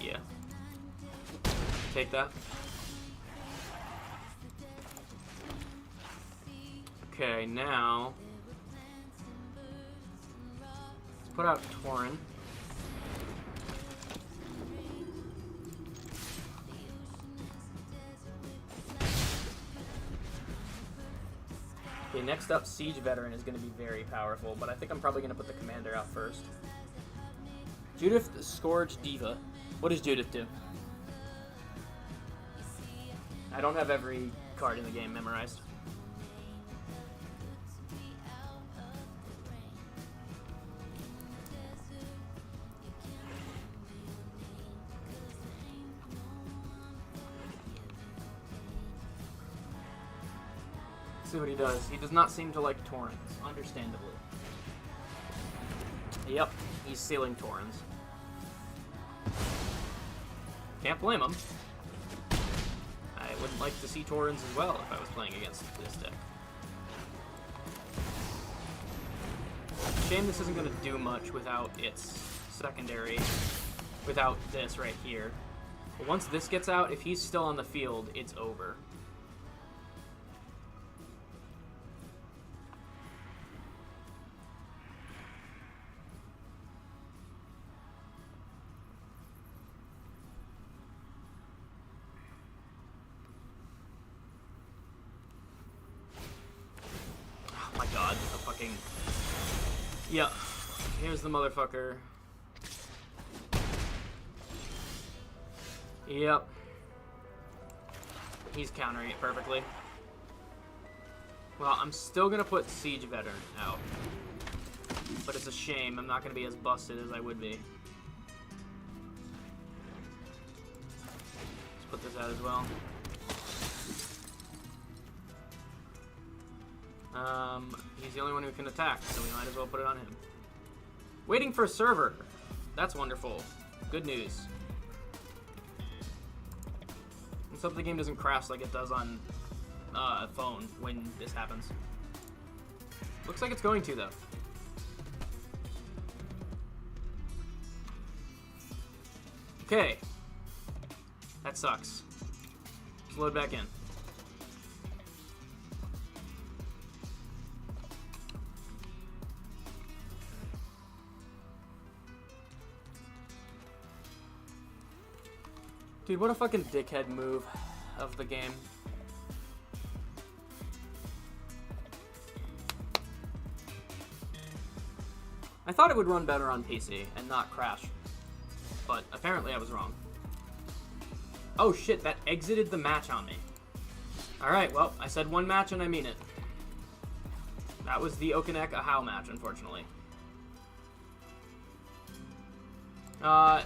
Yeah. Take that. Okay, now let's put out Tauren. Okay, next up, Siege Veteran is going to be very powerful, but I think I'm probably going to put the Commander out first. Judith the Scourge Diva. What does Judith do? I don't have every card in the game memorized. Let's see what he does. He does not seem to like Taurens, understandably. Yep, he's sealing Taurens. Can't blame him. I wouldn't like to see Taurens as well if I was playing against this deck. Shame this isn't going to do much without its secondary, without this right here. But once this gets out, if he's still on the field, it's over. Oh my god, the fucking... Yeah, here's the motherfucker. Yep. He's countering it perfectly. Well, I'm still gonna put Siege Veteran out. But it's a shame, I'm not gonna be as busted as I would be. Let's put this out as well. He's the only one who can attack, so we might as well put it on him. Waiting for a server. That's wonderful. Good news. Let's hope the game doesn't crash like it does on phone when this happens. Looks like it's going to, though. Okay. That sucks. Let's load back in. Dude, what a fucking dickhead move of the game. I thought it would run better on PC and not crash, but apparently I was wrong. Oh shit, that exited the match on me. Alright, well, I said one match and I mean it. That was the Okanek Ahau match, unfortunately.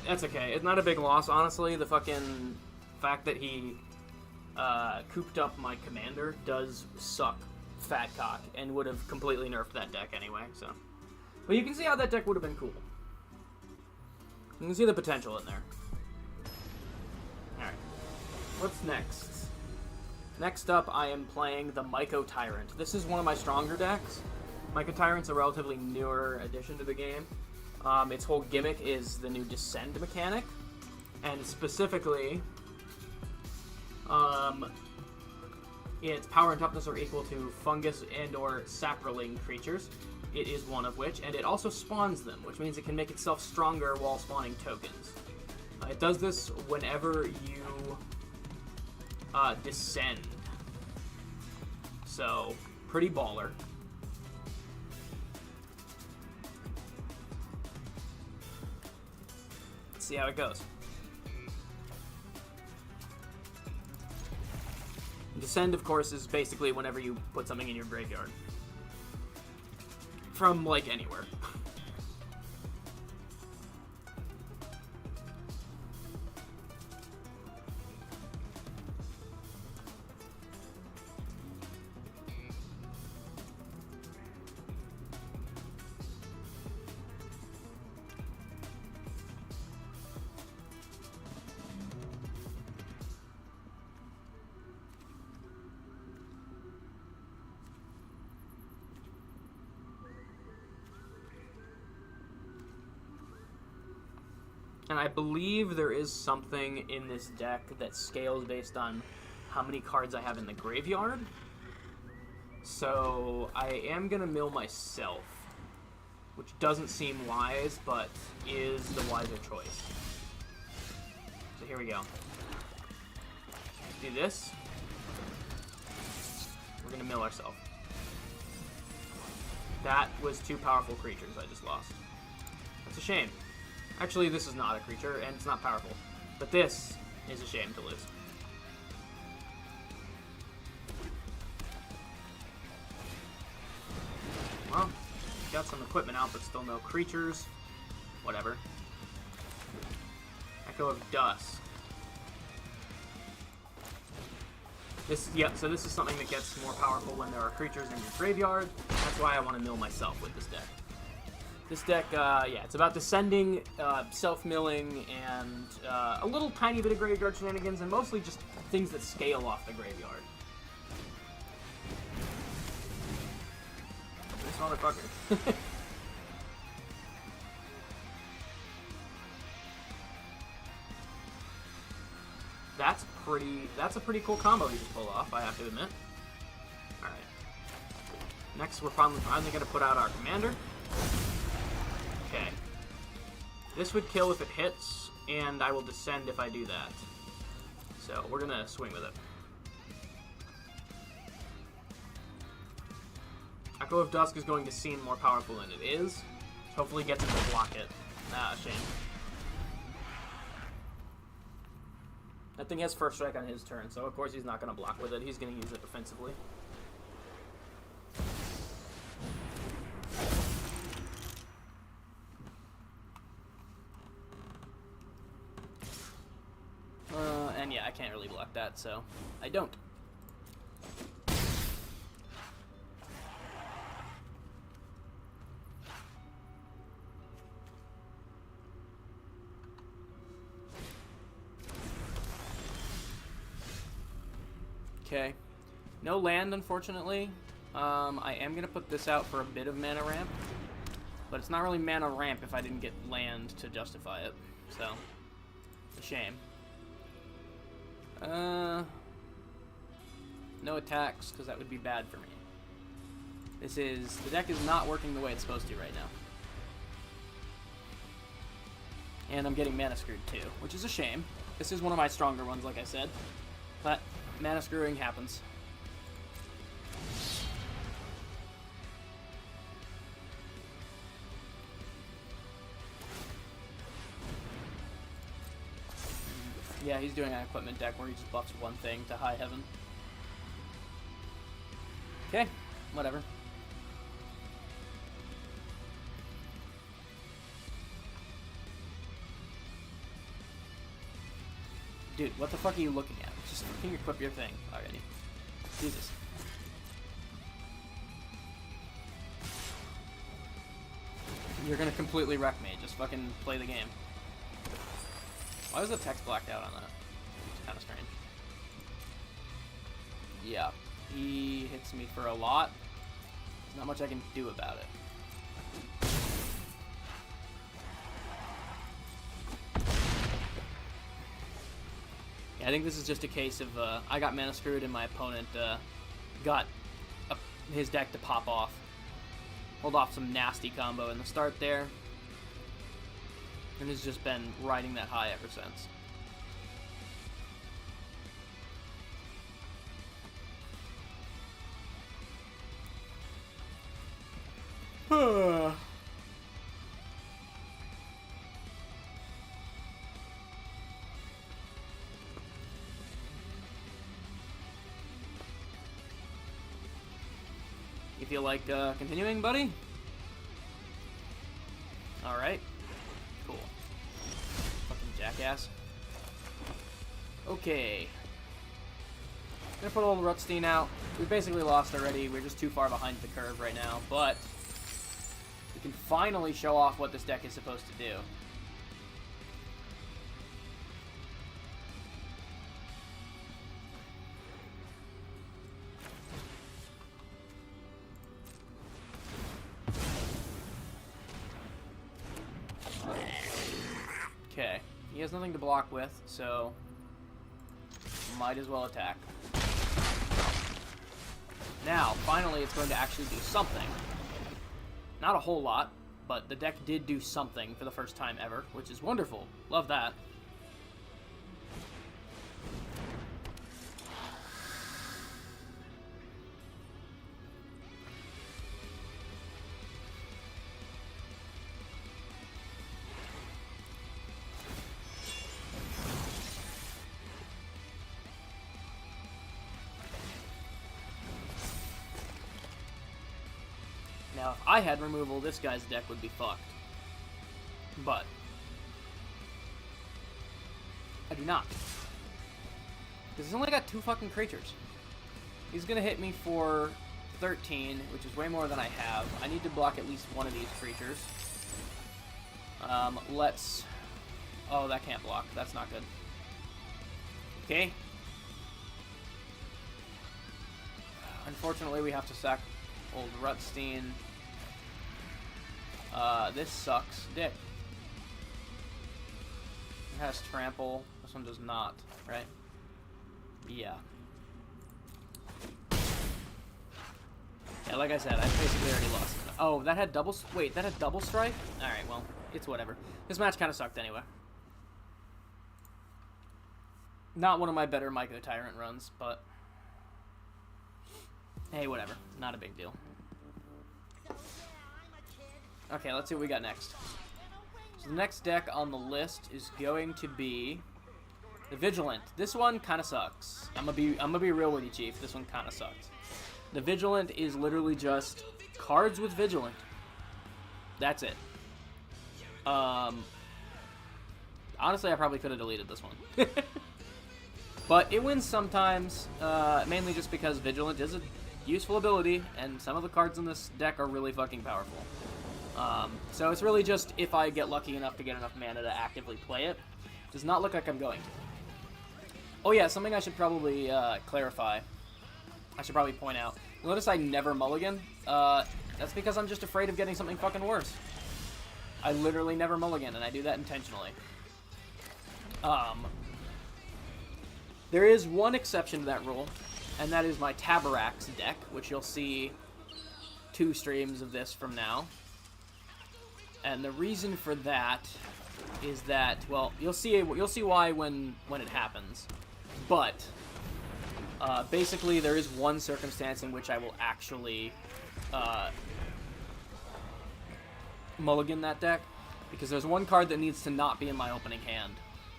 That's okay. It's not a big loss, honestly. The fucking fact that he cooped up my commander does suck fat cock and would have completely nerfed that deck anyway, so. But you can see how that deck would have been cool. You can see the potential in there. Alright. What's next? Next up, I am playing the Myco Tyrant. This is one of my stronger decks. Myco Tyrant's a relatively newer addition to the game. Its whole gimmick is the new Descend mechanic, and specifically, its power and toughness are equal to fungus and or saproling creatures. It is one of which, and it also spawns them, which means it can make itself stronger while spawning tokens. It does this whenever you descend. So, pretty baller. Let's see how it goes. Descend, of course, is basically whenever you put something in your graveyard. From, like, anywhere. And I believe there is something in this deck that scales based on how many cards I have in the graveyard. So I am going to mill myself, which doesn't seem wise, but is the wiser choice. So here we go. Do this. We're going to mill ourselves. That was 2 powerful creatures I just lost. That's a shame. Actually, this is not a creature, and it's not powerful. But this is a shame to lose. Well, got some equipment out, but still no creatures. Whatever. Echo of Dusk. So this is something that gets more powerful when there are creatures in your graveyard. That's why I want to mill myself with this deck. This deck, yeah, it's about descending, self-milling, and a little tiny bit of graveyard shenanigans, and mostly just things that scale off the graveyard. This motherfucker. That's a pretty cool combo he just pulled off, I have to admit. Alright. Next, we're finally going to put out our commander. Okay. This would kill if it hits, and I will descend if I do that. So, we're going to swing with it. Echo of Dusk is going to seem more powerful than it is. Hopefully gets him to block it. Ah, shame. That thing has first strike on his turn, so of course he's not going to block with it. He's going to use it defensively. And yeah, I can't really block that, so I don't. Okay. No land, unfortunately. I am going to put this out for a bit of mana ramp. But it's not really mana ramp if I didn't get land to justify it. So, it's a shame. No attacks, because that would be bad for me. The deck is not working the way it's supposed to right now. And I'm getting mana screwed too, which is a shame. This is one of my stronger ones, like I said. But mana screwing happens. Yeah, he's doing an equipment deck where he just buffs one thing to high heaven. Okay, whatever. Dude, what the fuck are you looking at? Just fucking equip your thing already. Jesus. You're gonna completely wreck me. Just fucking play the game. Why was the text blacked out on that? It's kind of strange. Yeah, he hits me for a lot. There's not much I can do about it. Yeah, I think this is just a case of I got mana screwed and my opponent got his deck to pop off. Hold off some nasty combo in the start there. And has just been riding that high ever since. You feel like continuing, buddy? Alright. Cool. Fucking jackass. Okay. Gonna put old Rutstein out. We've basically lost already. We're just too far behind the curve right now, but we can finally show off what this deck is supposed to do. Okay, he has nothing to block with, so might as well attack. Now, finally, it's going to actually do something. Not a whole lot, but the deck did do something for the first time ever, which is wonderful. Love that. Now, if I had removal, this guy's deck would be fucked. But I do not. Because he's only got 2 fucking creatures. He's gonna hit me for 13, which is way more than I have. I need to block at least one of these creatures. Let's... Oh, that can't block. That's not good. Okay. Unfortunately, we have to sack old Rutstein. This sucks dick. It has trample. This one does not, right? Yeah. Yeah, like I said, I basically already lost. Oh, that had double... Wait, that had double strike? Alright, well, it's whatever. This match kind of sucked anyway. Not one of my better Myco Tyrant runs, but... Hey, whatever. Not a big deal. Okay, let's see what we got next. So the next deck on the list is going to be the Vigilant. This one kind of sucks. I'm gonna be real with you, Chief. This one kind of sucks. The Vigilant is literally just cards with Vigilant. That's it. Honestly, I probably could have deleted this one. But it wins sometimes, mainly just because Vigilant is a useful ability, and some of the cards in this deck are really fucking powerful. So it's really just if I get lucky enough to get enough mana to actively play it. Does not look like I'm going to. Oh yeah, something I should probably clarify. I should probably point out. Notice I never mulligan. That's because I'm just afraid of getting something fucking worse. I literally never mulligan, and I do that intentionally. There is one exception to that rule, and that is my Tabarax deck, which you'll see 2 streams of this from now. And the reason for that is that, well, you'll see why when it happens. But basically, there is one circumstance in which I will actually mulligan that deck, because there's one card that needs to not be in my opening hand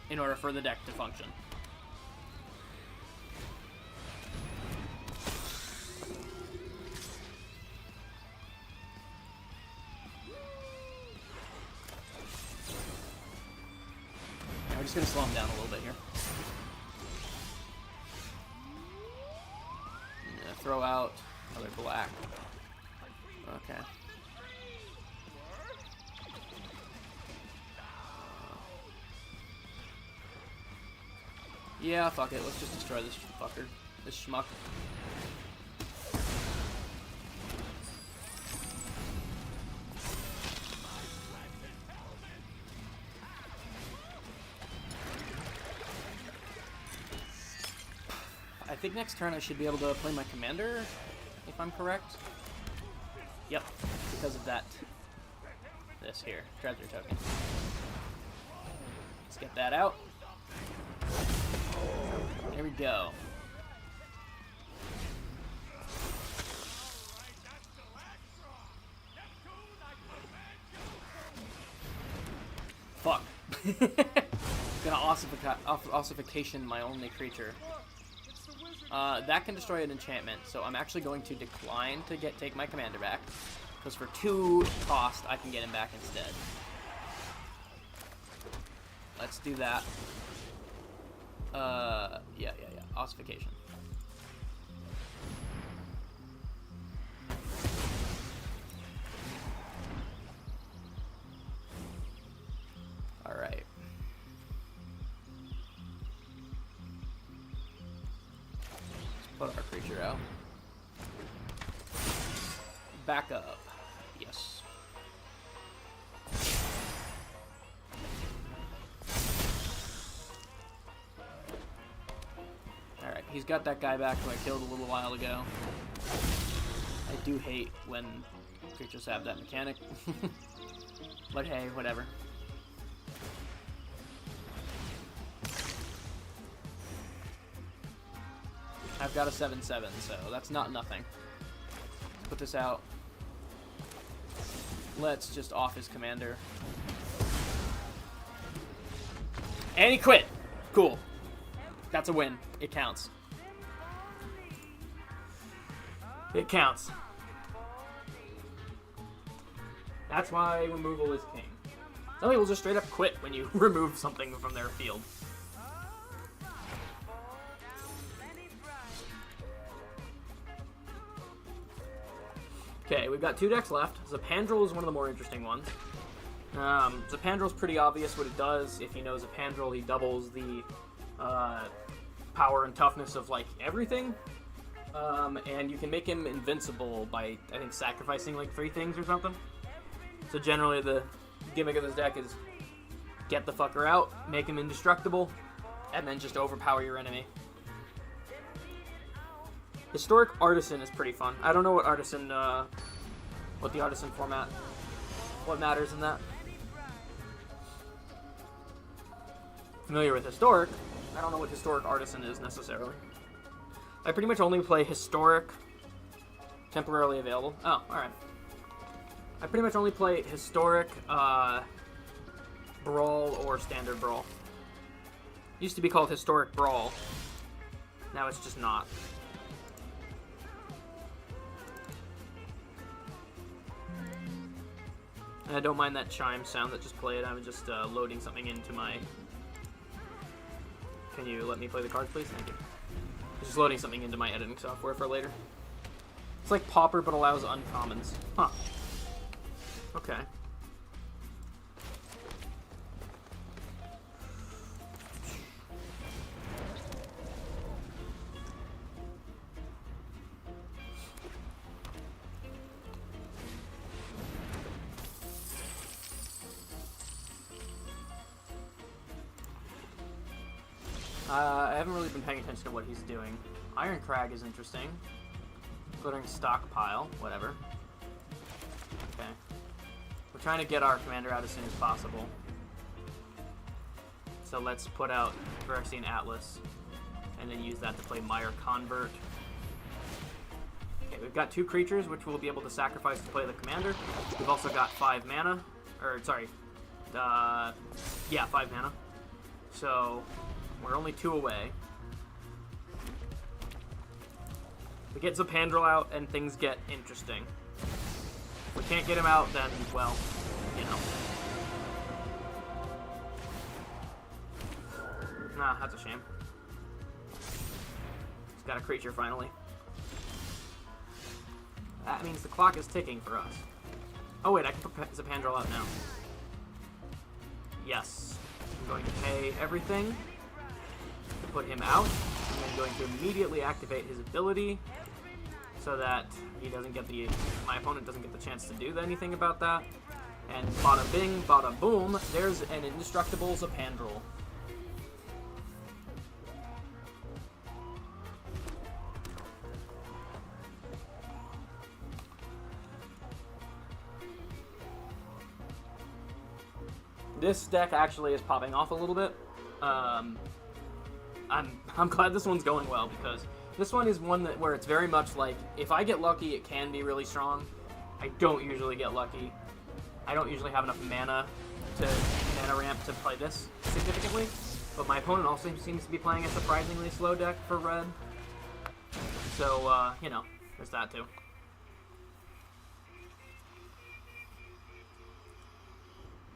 in order for the deck to function. We're just going to slow him down a little bit here. Yeah, throw out another black. Okay. Yeah, fuck it. Let's just destroy this fucker. This schmuck. think next turn I should be able to play my commander, if I'm correct. Yep, because of that. This here, treasure token. Let's get that out. There we go. Fuck. Gonna ossification my only creature. That can destroy an enchantment, so I'm actually going to decline to take my commander back, because for 2 cost, I can get him back instead. Let's do that. Yeah. Ossification. Alright. Let's put our creature out. Back up. Yes. Alright, he's got that guy back who I killed a little while ago. I do hate when creatures have that mechanic. But hey, whatever. I've got a 7/7, so that's not nothing. Let's put this out. Let's just off his commander. And he quit! Cool. That's a win. It counts. It counts. That's why removal is king. Some people just straight up quit when you remove something from their field. Okay, we've got 2 decks left. Zapandrel is one of the more interesting ones. Zapandrel's pretty obvious what it does. If you know Zapandrel, he doubles the power and toughness of, like, everything. And you can make him invincible by, I think, sacrificing, like, 3 things or something. So generally the gimmick of this deck is get the fucker out, make him indestructible, and then just overpower your enemy. Historic Artisan is pretty fun. I don't know what Artisan, what the Artisan format, what matters in that. Familiar with Historic. I don't know what Historic Artisan is necessarily. I pretty much only play Historic, temporarily available. Oh, alright. I pretty much only play Historic, Brawl, or Standard Brawl. Used to be called Historic Brawl. Now it's just not. And I don't mind that chime sound that just played. I'm just loading something into my... Can you let me play the cards, please? Thank you. Just loading something into my editing software for later. It's like Pauper, but allows uncommons. Huh. Okay. I haven't really been paying attention to what he's doing. Iron Crag is interesting. Glittering Stockpile, whatever. Okay. We're trying to get our commander out as soon as possible. So let's put out Phyrexian Atlas, and then use that to play Mire Convert. Okay, we've got 2 creatures, which we'll be able to sacrifice to play the commander. We've also got 5 mana. Or, sorry. Yeah, 5 mana. So... we're only 2 away. We get Zapandrel out, and things get interesting. If we can't get him out, then, well, you know. Nah, that's a shame. He's got a creature, finally. That means the clock is ticking for us. Oh, wait, I can put Zapandrel out now. Yes. I'm going to pay everything to put him out. I'm going to immediately activate his ability so that he doesn't get my opponent doesn't get the chance to do anything about that. And bada bing, bada boom, there's an indestructible Zapandrel. This deck actually is popping off a little bit. I'm glad this one's going well, because this one is one where it's very much like, if I get lucky, it can be really strong. I don't usually get lucky. I don't usually have enough mana ramp to play this significantly, but my opponent also seems to be playing a surprisingly slow deck for red. So, you know, there's that too.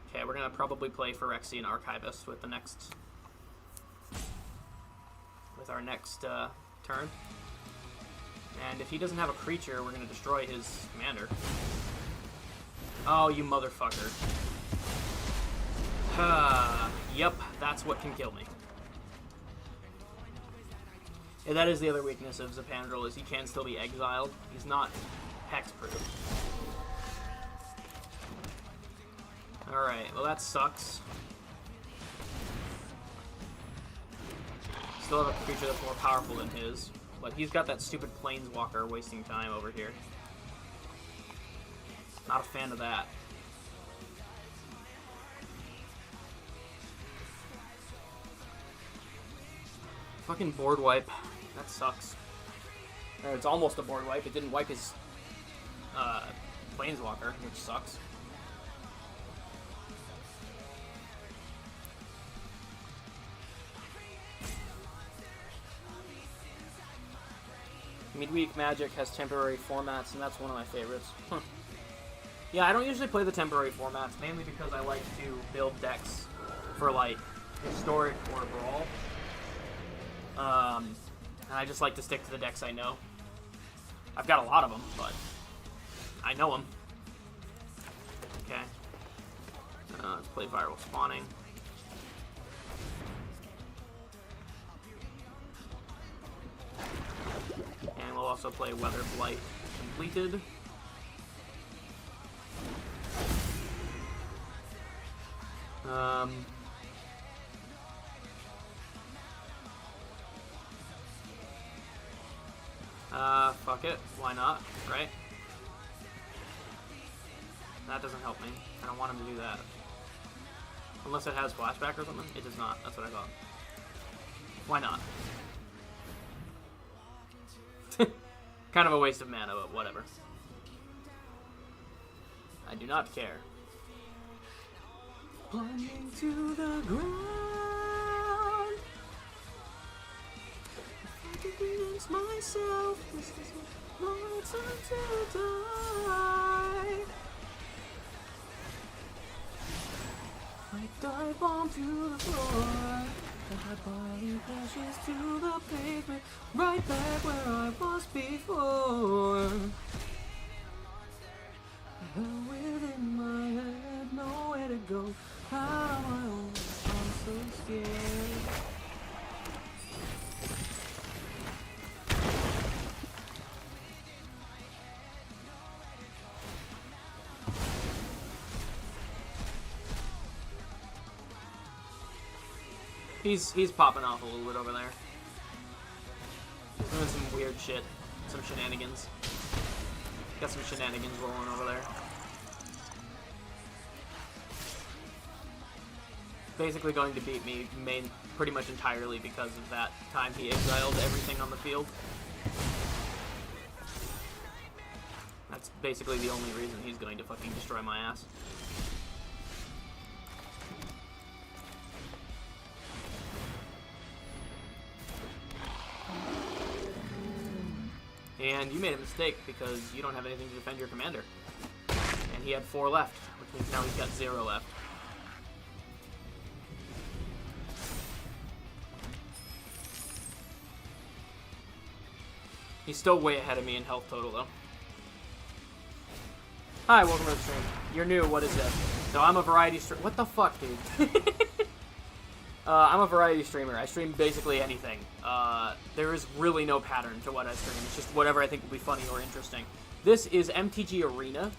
Okay, we're gonna probably play Phyrexian Archivist with our next turn. And if he doesn't have a creature, we're gonna destroy his commander. Oh, you motherfucker. Yep, that's what can kill me. And that is the other weakness of Zapandrel, is he can still be exiled. He's not hexproof. Alright, well that sucks. Still have a creature that's more powerful than his, but he's got that stupid Planeswalker wasting time over here. Not a fan of that. Fucking board wipe. That sucks. Or it's almost a board wipe. It didn't wipe his Planeswalker, which sucks. Midweek Magic has temporary formats, and that's one of my favorites. Huh. Yeah, I don't usually play the temporary formats, mainly because I like to build decks for, like, Historic or Brawl. And I just like to stick to the decks I know. I've got a lot of them, but I know them. Okay. Let's play Viral Spawning. And we'll also play Weather Blight Completed. Fuck it. Why not? Right? That doesn't help me. I don't want him to do that. Unless it has flashback or something? It does not. That's what I thought. Why not? Kind of a waste of mana, but whatever. I do not care. Plunging to the ground. I can convince myself this is my time to die. I dive bomb to the floor. My body crashes to the pavement, right back where I was before. Hell within my head, nowhere to go. Out on my own, I'm so scared. He's popping off a little bit over there. He's doing some weird shit. Some shenanigans. Got some shenanigans rolling over there. Basically going to beat me pretty much entirely because of that time he exiled everything on the field. That's basically the only reason he's going to fucking destroy my ass. And you made a mistake because you don't have anything to defend your commander. And he had 4 left, which means now he's got 0 left. He's still way ahead of me in health total, though. Hi, welcome to the stream. You're new, what is this? So I'm a variety streamer. What the fuck, dude? I'm a variety streamer. I stream basically anything. There is really no pattern to what I stream. It's just whatever I think will be funny or interesting. This is MTG Arena,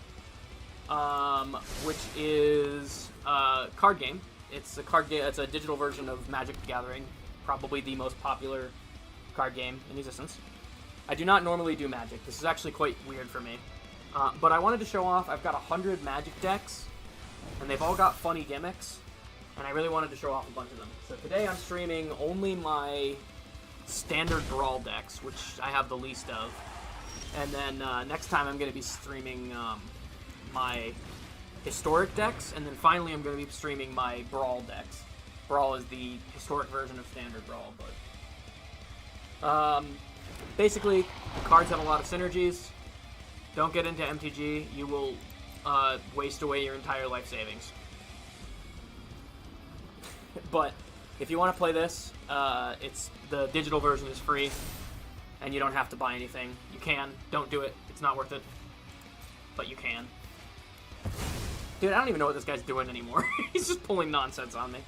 which is a card game. It's a card game. It's a digital version of Magic the Gathering, probably the most popular card game in existence. I do not normally do Magic. This is actually quite weird for me. But I wanted to show off, I've got 100 Magic decks, and they've all got funny gimmicks. and I really wanted to show off a bunch of them. So today I'm streaming only my standard Brawl decks, which I have the least of. And then next time I'm going to be streaming my historic decks, and then finally I'm going to be streaming my Brawl decks. Brawl is the historic version of standard Brawl, but basically cards have a lot of synergies. Don't get into MTG, you will waste away your entire life savings. But if you want to play this, the digital version is free, and you don't have to buy anything. You can. Don't do it. It's not worth it. But you can. Dude, I don't even know what this guy's doing anymore. He's just pulling nonsense on me.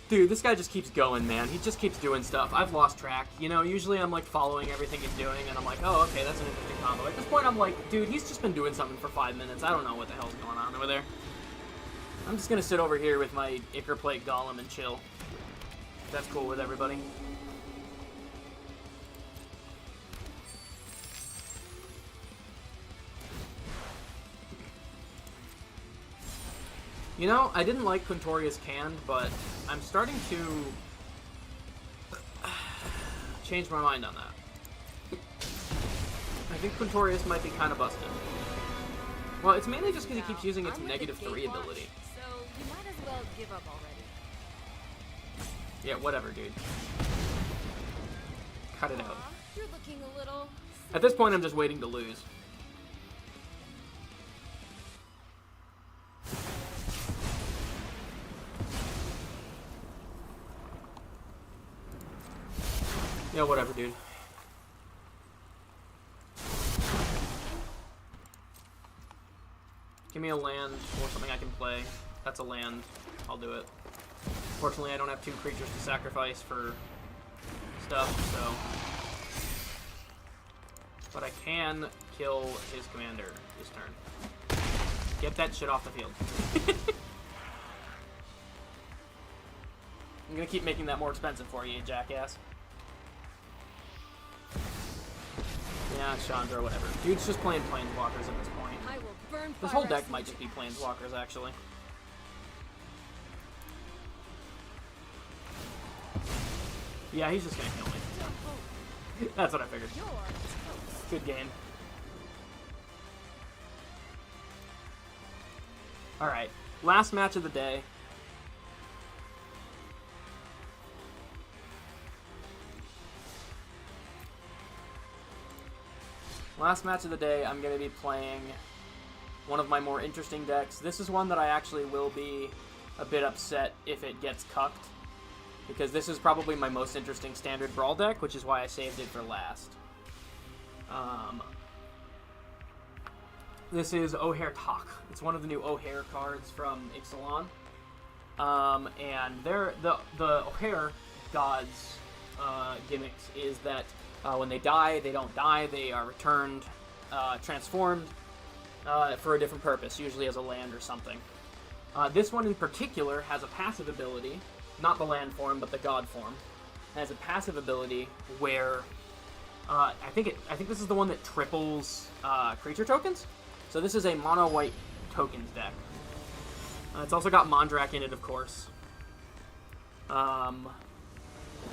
Dude, this guy just keeps going, man. He just keeps doing stuff. I've lost track. You know, usually I'm, like, following everything he's doing, and I'm like, oh, okay, that's an interesting combo. At this point, I'm like, dude, he's just been doing something for 5 minutes. I don't know what the hell's going on over there. I'm just gonna sit over here with my Ichor Plate Golem and chill. That's cool with everybody. You know, I didn't like Quintorius Canned, but I'm starting to change my mind on that. I think Quintorius might be kind of busted. Well, it's mainly just because he keeps using its -3 ability. So you might as well give up already. Yeah, whatever, dude. Cut it out. You're looking a little... At this point, I'm just waiting to lose. Yeah, whatever, dude. Give me a land or something I can play. That's a land. I'll do it. Fortunately, I don't have 2 creatures to sacrifice for stuff, so... But I can kill his commander this turn. Get that shit off the field. I'm gonna keep making that more expensive for you, jackass. Yeah, Chandra, whatever. Dude's just playing Planeswalkers at this point. I will burn This whole deck might just be Planeswalkers, actually. Yeah, he's just gonna kill me. That's what I figured. Good game. Alright, last match of the day. Last match of the day, I'm going to be playing one of my more interesting decks. This is one that I actually will be a bit upset if it gets cucked, because this is probably my most interesting standard Brawl deck, which is why I saved it for last. This is O'Hare Talk. It's one of the new O'Hare cards from Ixalan. And the O'Hare gods gimmicks is that when they die, they don't die. They are returned, transformed for a different purpose, usually as a land or something. This one in particular has a passive ability, not the land form, but the god form. It has a passive ability where I think this is the one that triples creature tokens. So this is a mono white tokens deck. It's also got Mondrak in it, of course. I'm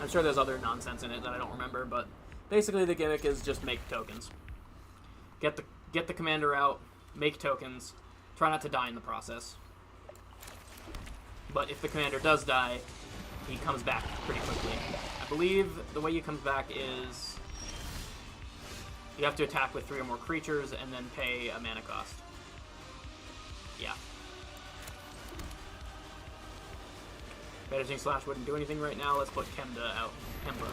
sure there's other nonsense in it that I don't remember, but basically the gimmick is just make tokens. Get the commander out, make tokens, try not to die in the process. But if the commander does die, he comes back pretty quickly. I believe the way he comes back is you have to attack with 3 or more creatures and then pay a mana cost. Yeah. Banishing Slash wouldn't do anything right now. Let's put Kemba out. Kemba.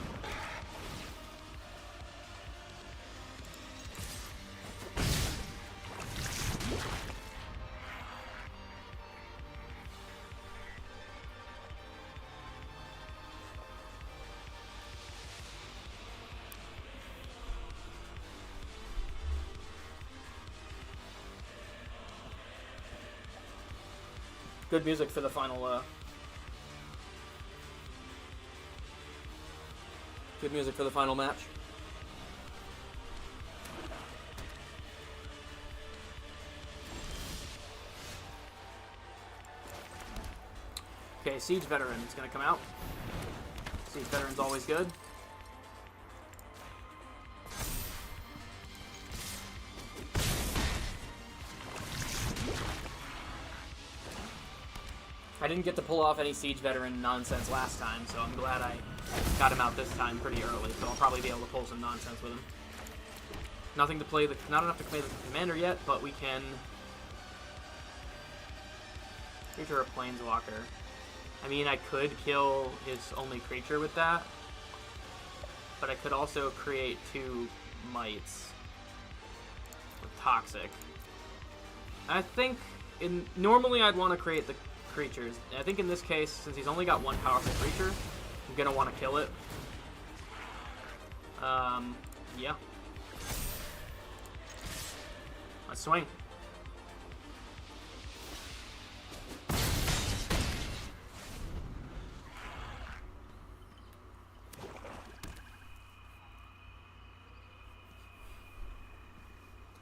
Good music for the final Good music for the final match. Okay, Siege Veteran is going to come out. Siege Veteran's always good. I didn't get to pull off any Siege Veteran nonsense last time, so I'm glad I got him out this time pretty early, so I'll probably be able to pull some nonsense with him. Nothing to play not enough to play the commander yet, but we can creature a planeswalker. I mean, I could kill his only creature with that, but I could also create 2 mites with toxic. I think normally I'd want to create the creatures. I think in this case, since he's only got 1 powerful creature, I'm gonna want to kill it. Yeah. Let's swing.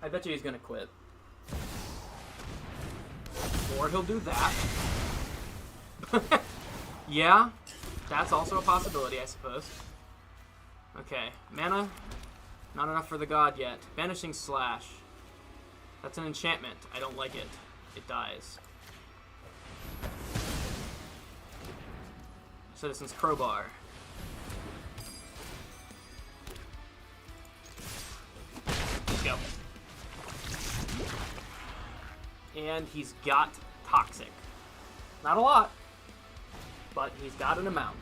I bet you he's gonna quit. Or he'll do that. Yeah, that's also a possibility, I suppose. Okay, mana. Not enough for the god yet. Banishing Slash. That's an enchantment. I don't like it. It dies. Citizen's Crowbar. Let's go. And he's got Toxic. Not a lot, but he's got an amount.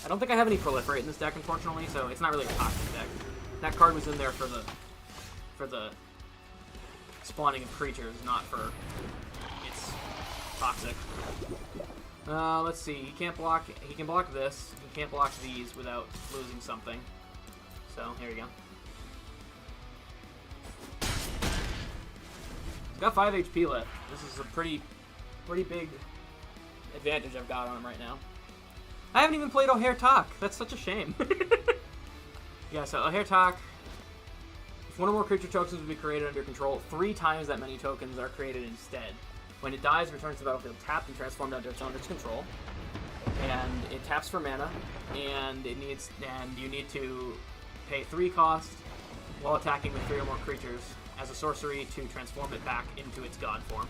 I don't think I have any Proliferate in this deck, unfortunately, so it's not really a Toxic deck. That card was in there for the spawning of creatures, not for its Toxic. Let's see. He can't block. He can block this. He can't block these without losing something. So here we go. He's got 5 HP left. This is a pretty big advantage I've got on him right now. I haven't even played O'Hare Talk. That's such a shame. Yeah, so O'Hare Talk. If one or more creature tokens will be created under control, 3 times that many tokens are created instead. When it dies, returns to the battlefield tapped and transformed under its owner's control. And it taps for mana, and you need to pay 3 cost while attacking with 3 or more creatures as a sorcery to transform it back into its god form.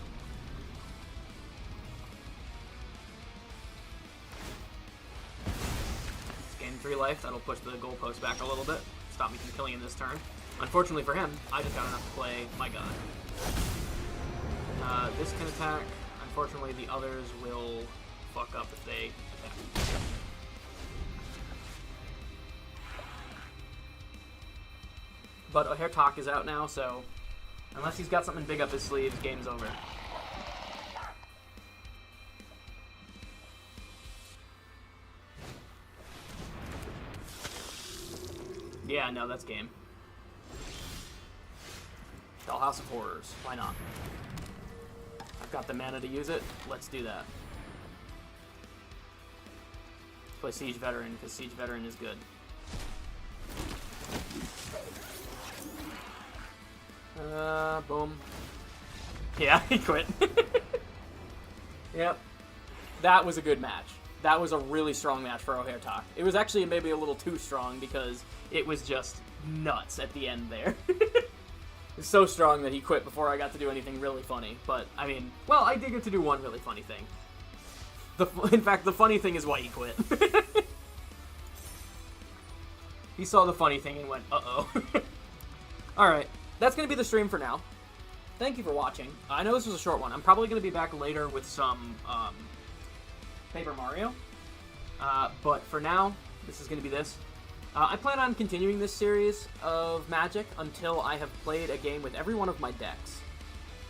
It's gained 3 life. That'll push the goalpost back a little bit. Stop me from killing him this turn. Unfortunately for him, I just got enough to play my god. This can attack. Unfortunately, the others will fuck up if they attack. But O'Hare Talk is out now, so unless he's got something big up his sleeve, game's over. Yeah, no, that's game. Dollhouse of Horrors. Why not? I've got the mana to use it. Let's do that. Let's play Siege Veteran, because Siege Veteran is good. Boom. Yeah, he quit. Yep. That was a good match. That was a really strong match for O'Hare Talk. It was actually maybe a little too strong because it was just nuts at the end there. It's so strong that he quit before I got to do anything really funny. But, I mean, well, I did get to do one really funny thing. In fact, the funny thing is why he quit. He saw the funny thing and went, uh-oh. Alright, that's going to be the stream for now. Thank you for watching. I know this was a short one. I'm probably going to be back later with some Paper Mario. But for now, this is going to be this. I plan on continuing this series of Magic until I have played a game with every one of my decks.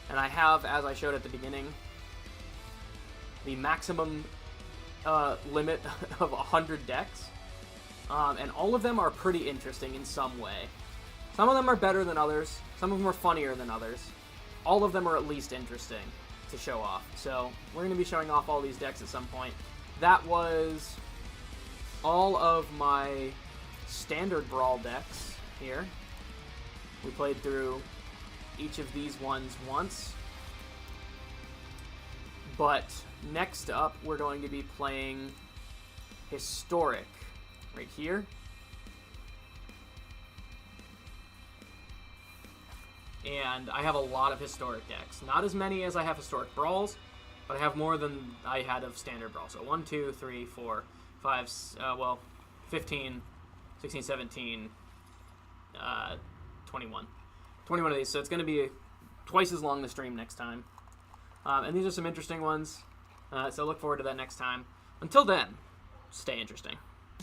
And I have, as I showed at the beginning, the maximum limit of 100 decks. And all of them are pretty interesting in some way. Some of them are better than others. Some of them are funnier than others. All of them are at least interesting to show off. So we're going to be showing off all these decks at some point. That was all of my standard Brawl decks here. We played through each of these ones once. But next up, we're going to be playing Historic right here. And I have a lot of Historic decks. Not as many as I have Historic Brawls, but I have more than I had of standard Brawl. So 1, 2, 3, 4, 5, 15, 16, 17, 21. 21 of these, so it's going to be twice as long the stream next time. And these are some interesting ones, so look forward to that next time. Until then, stay interesting.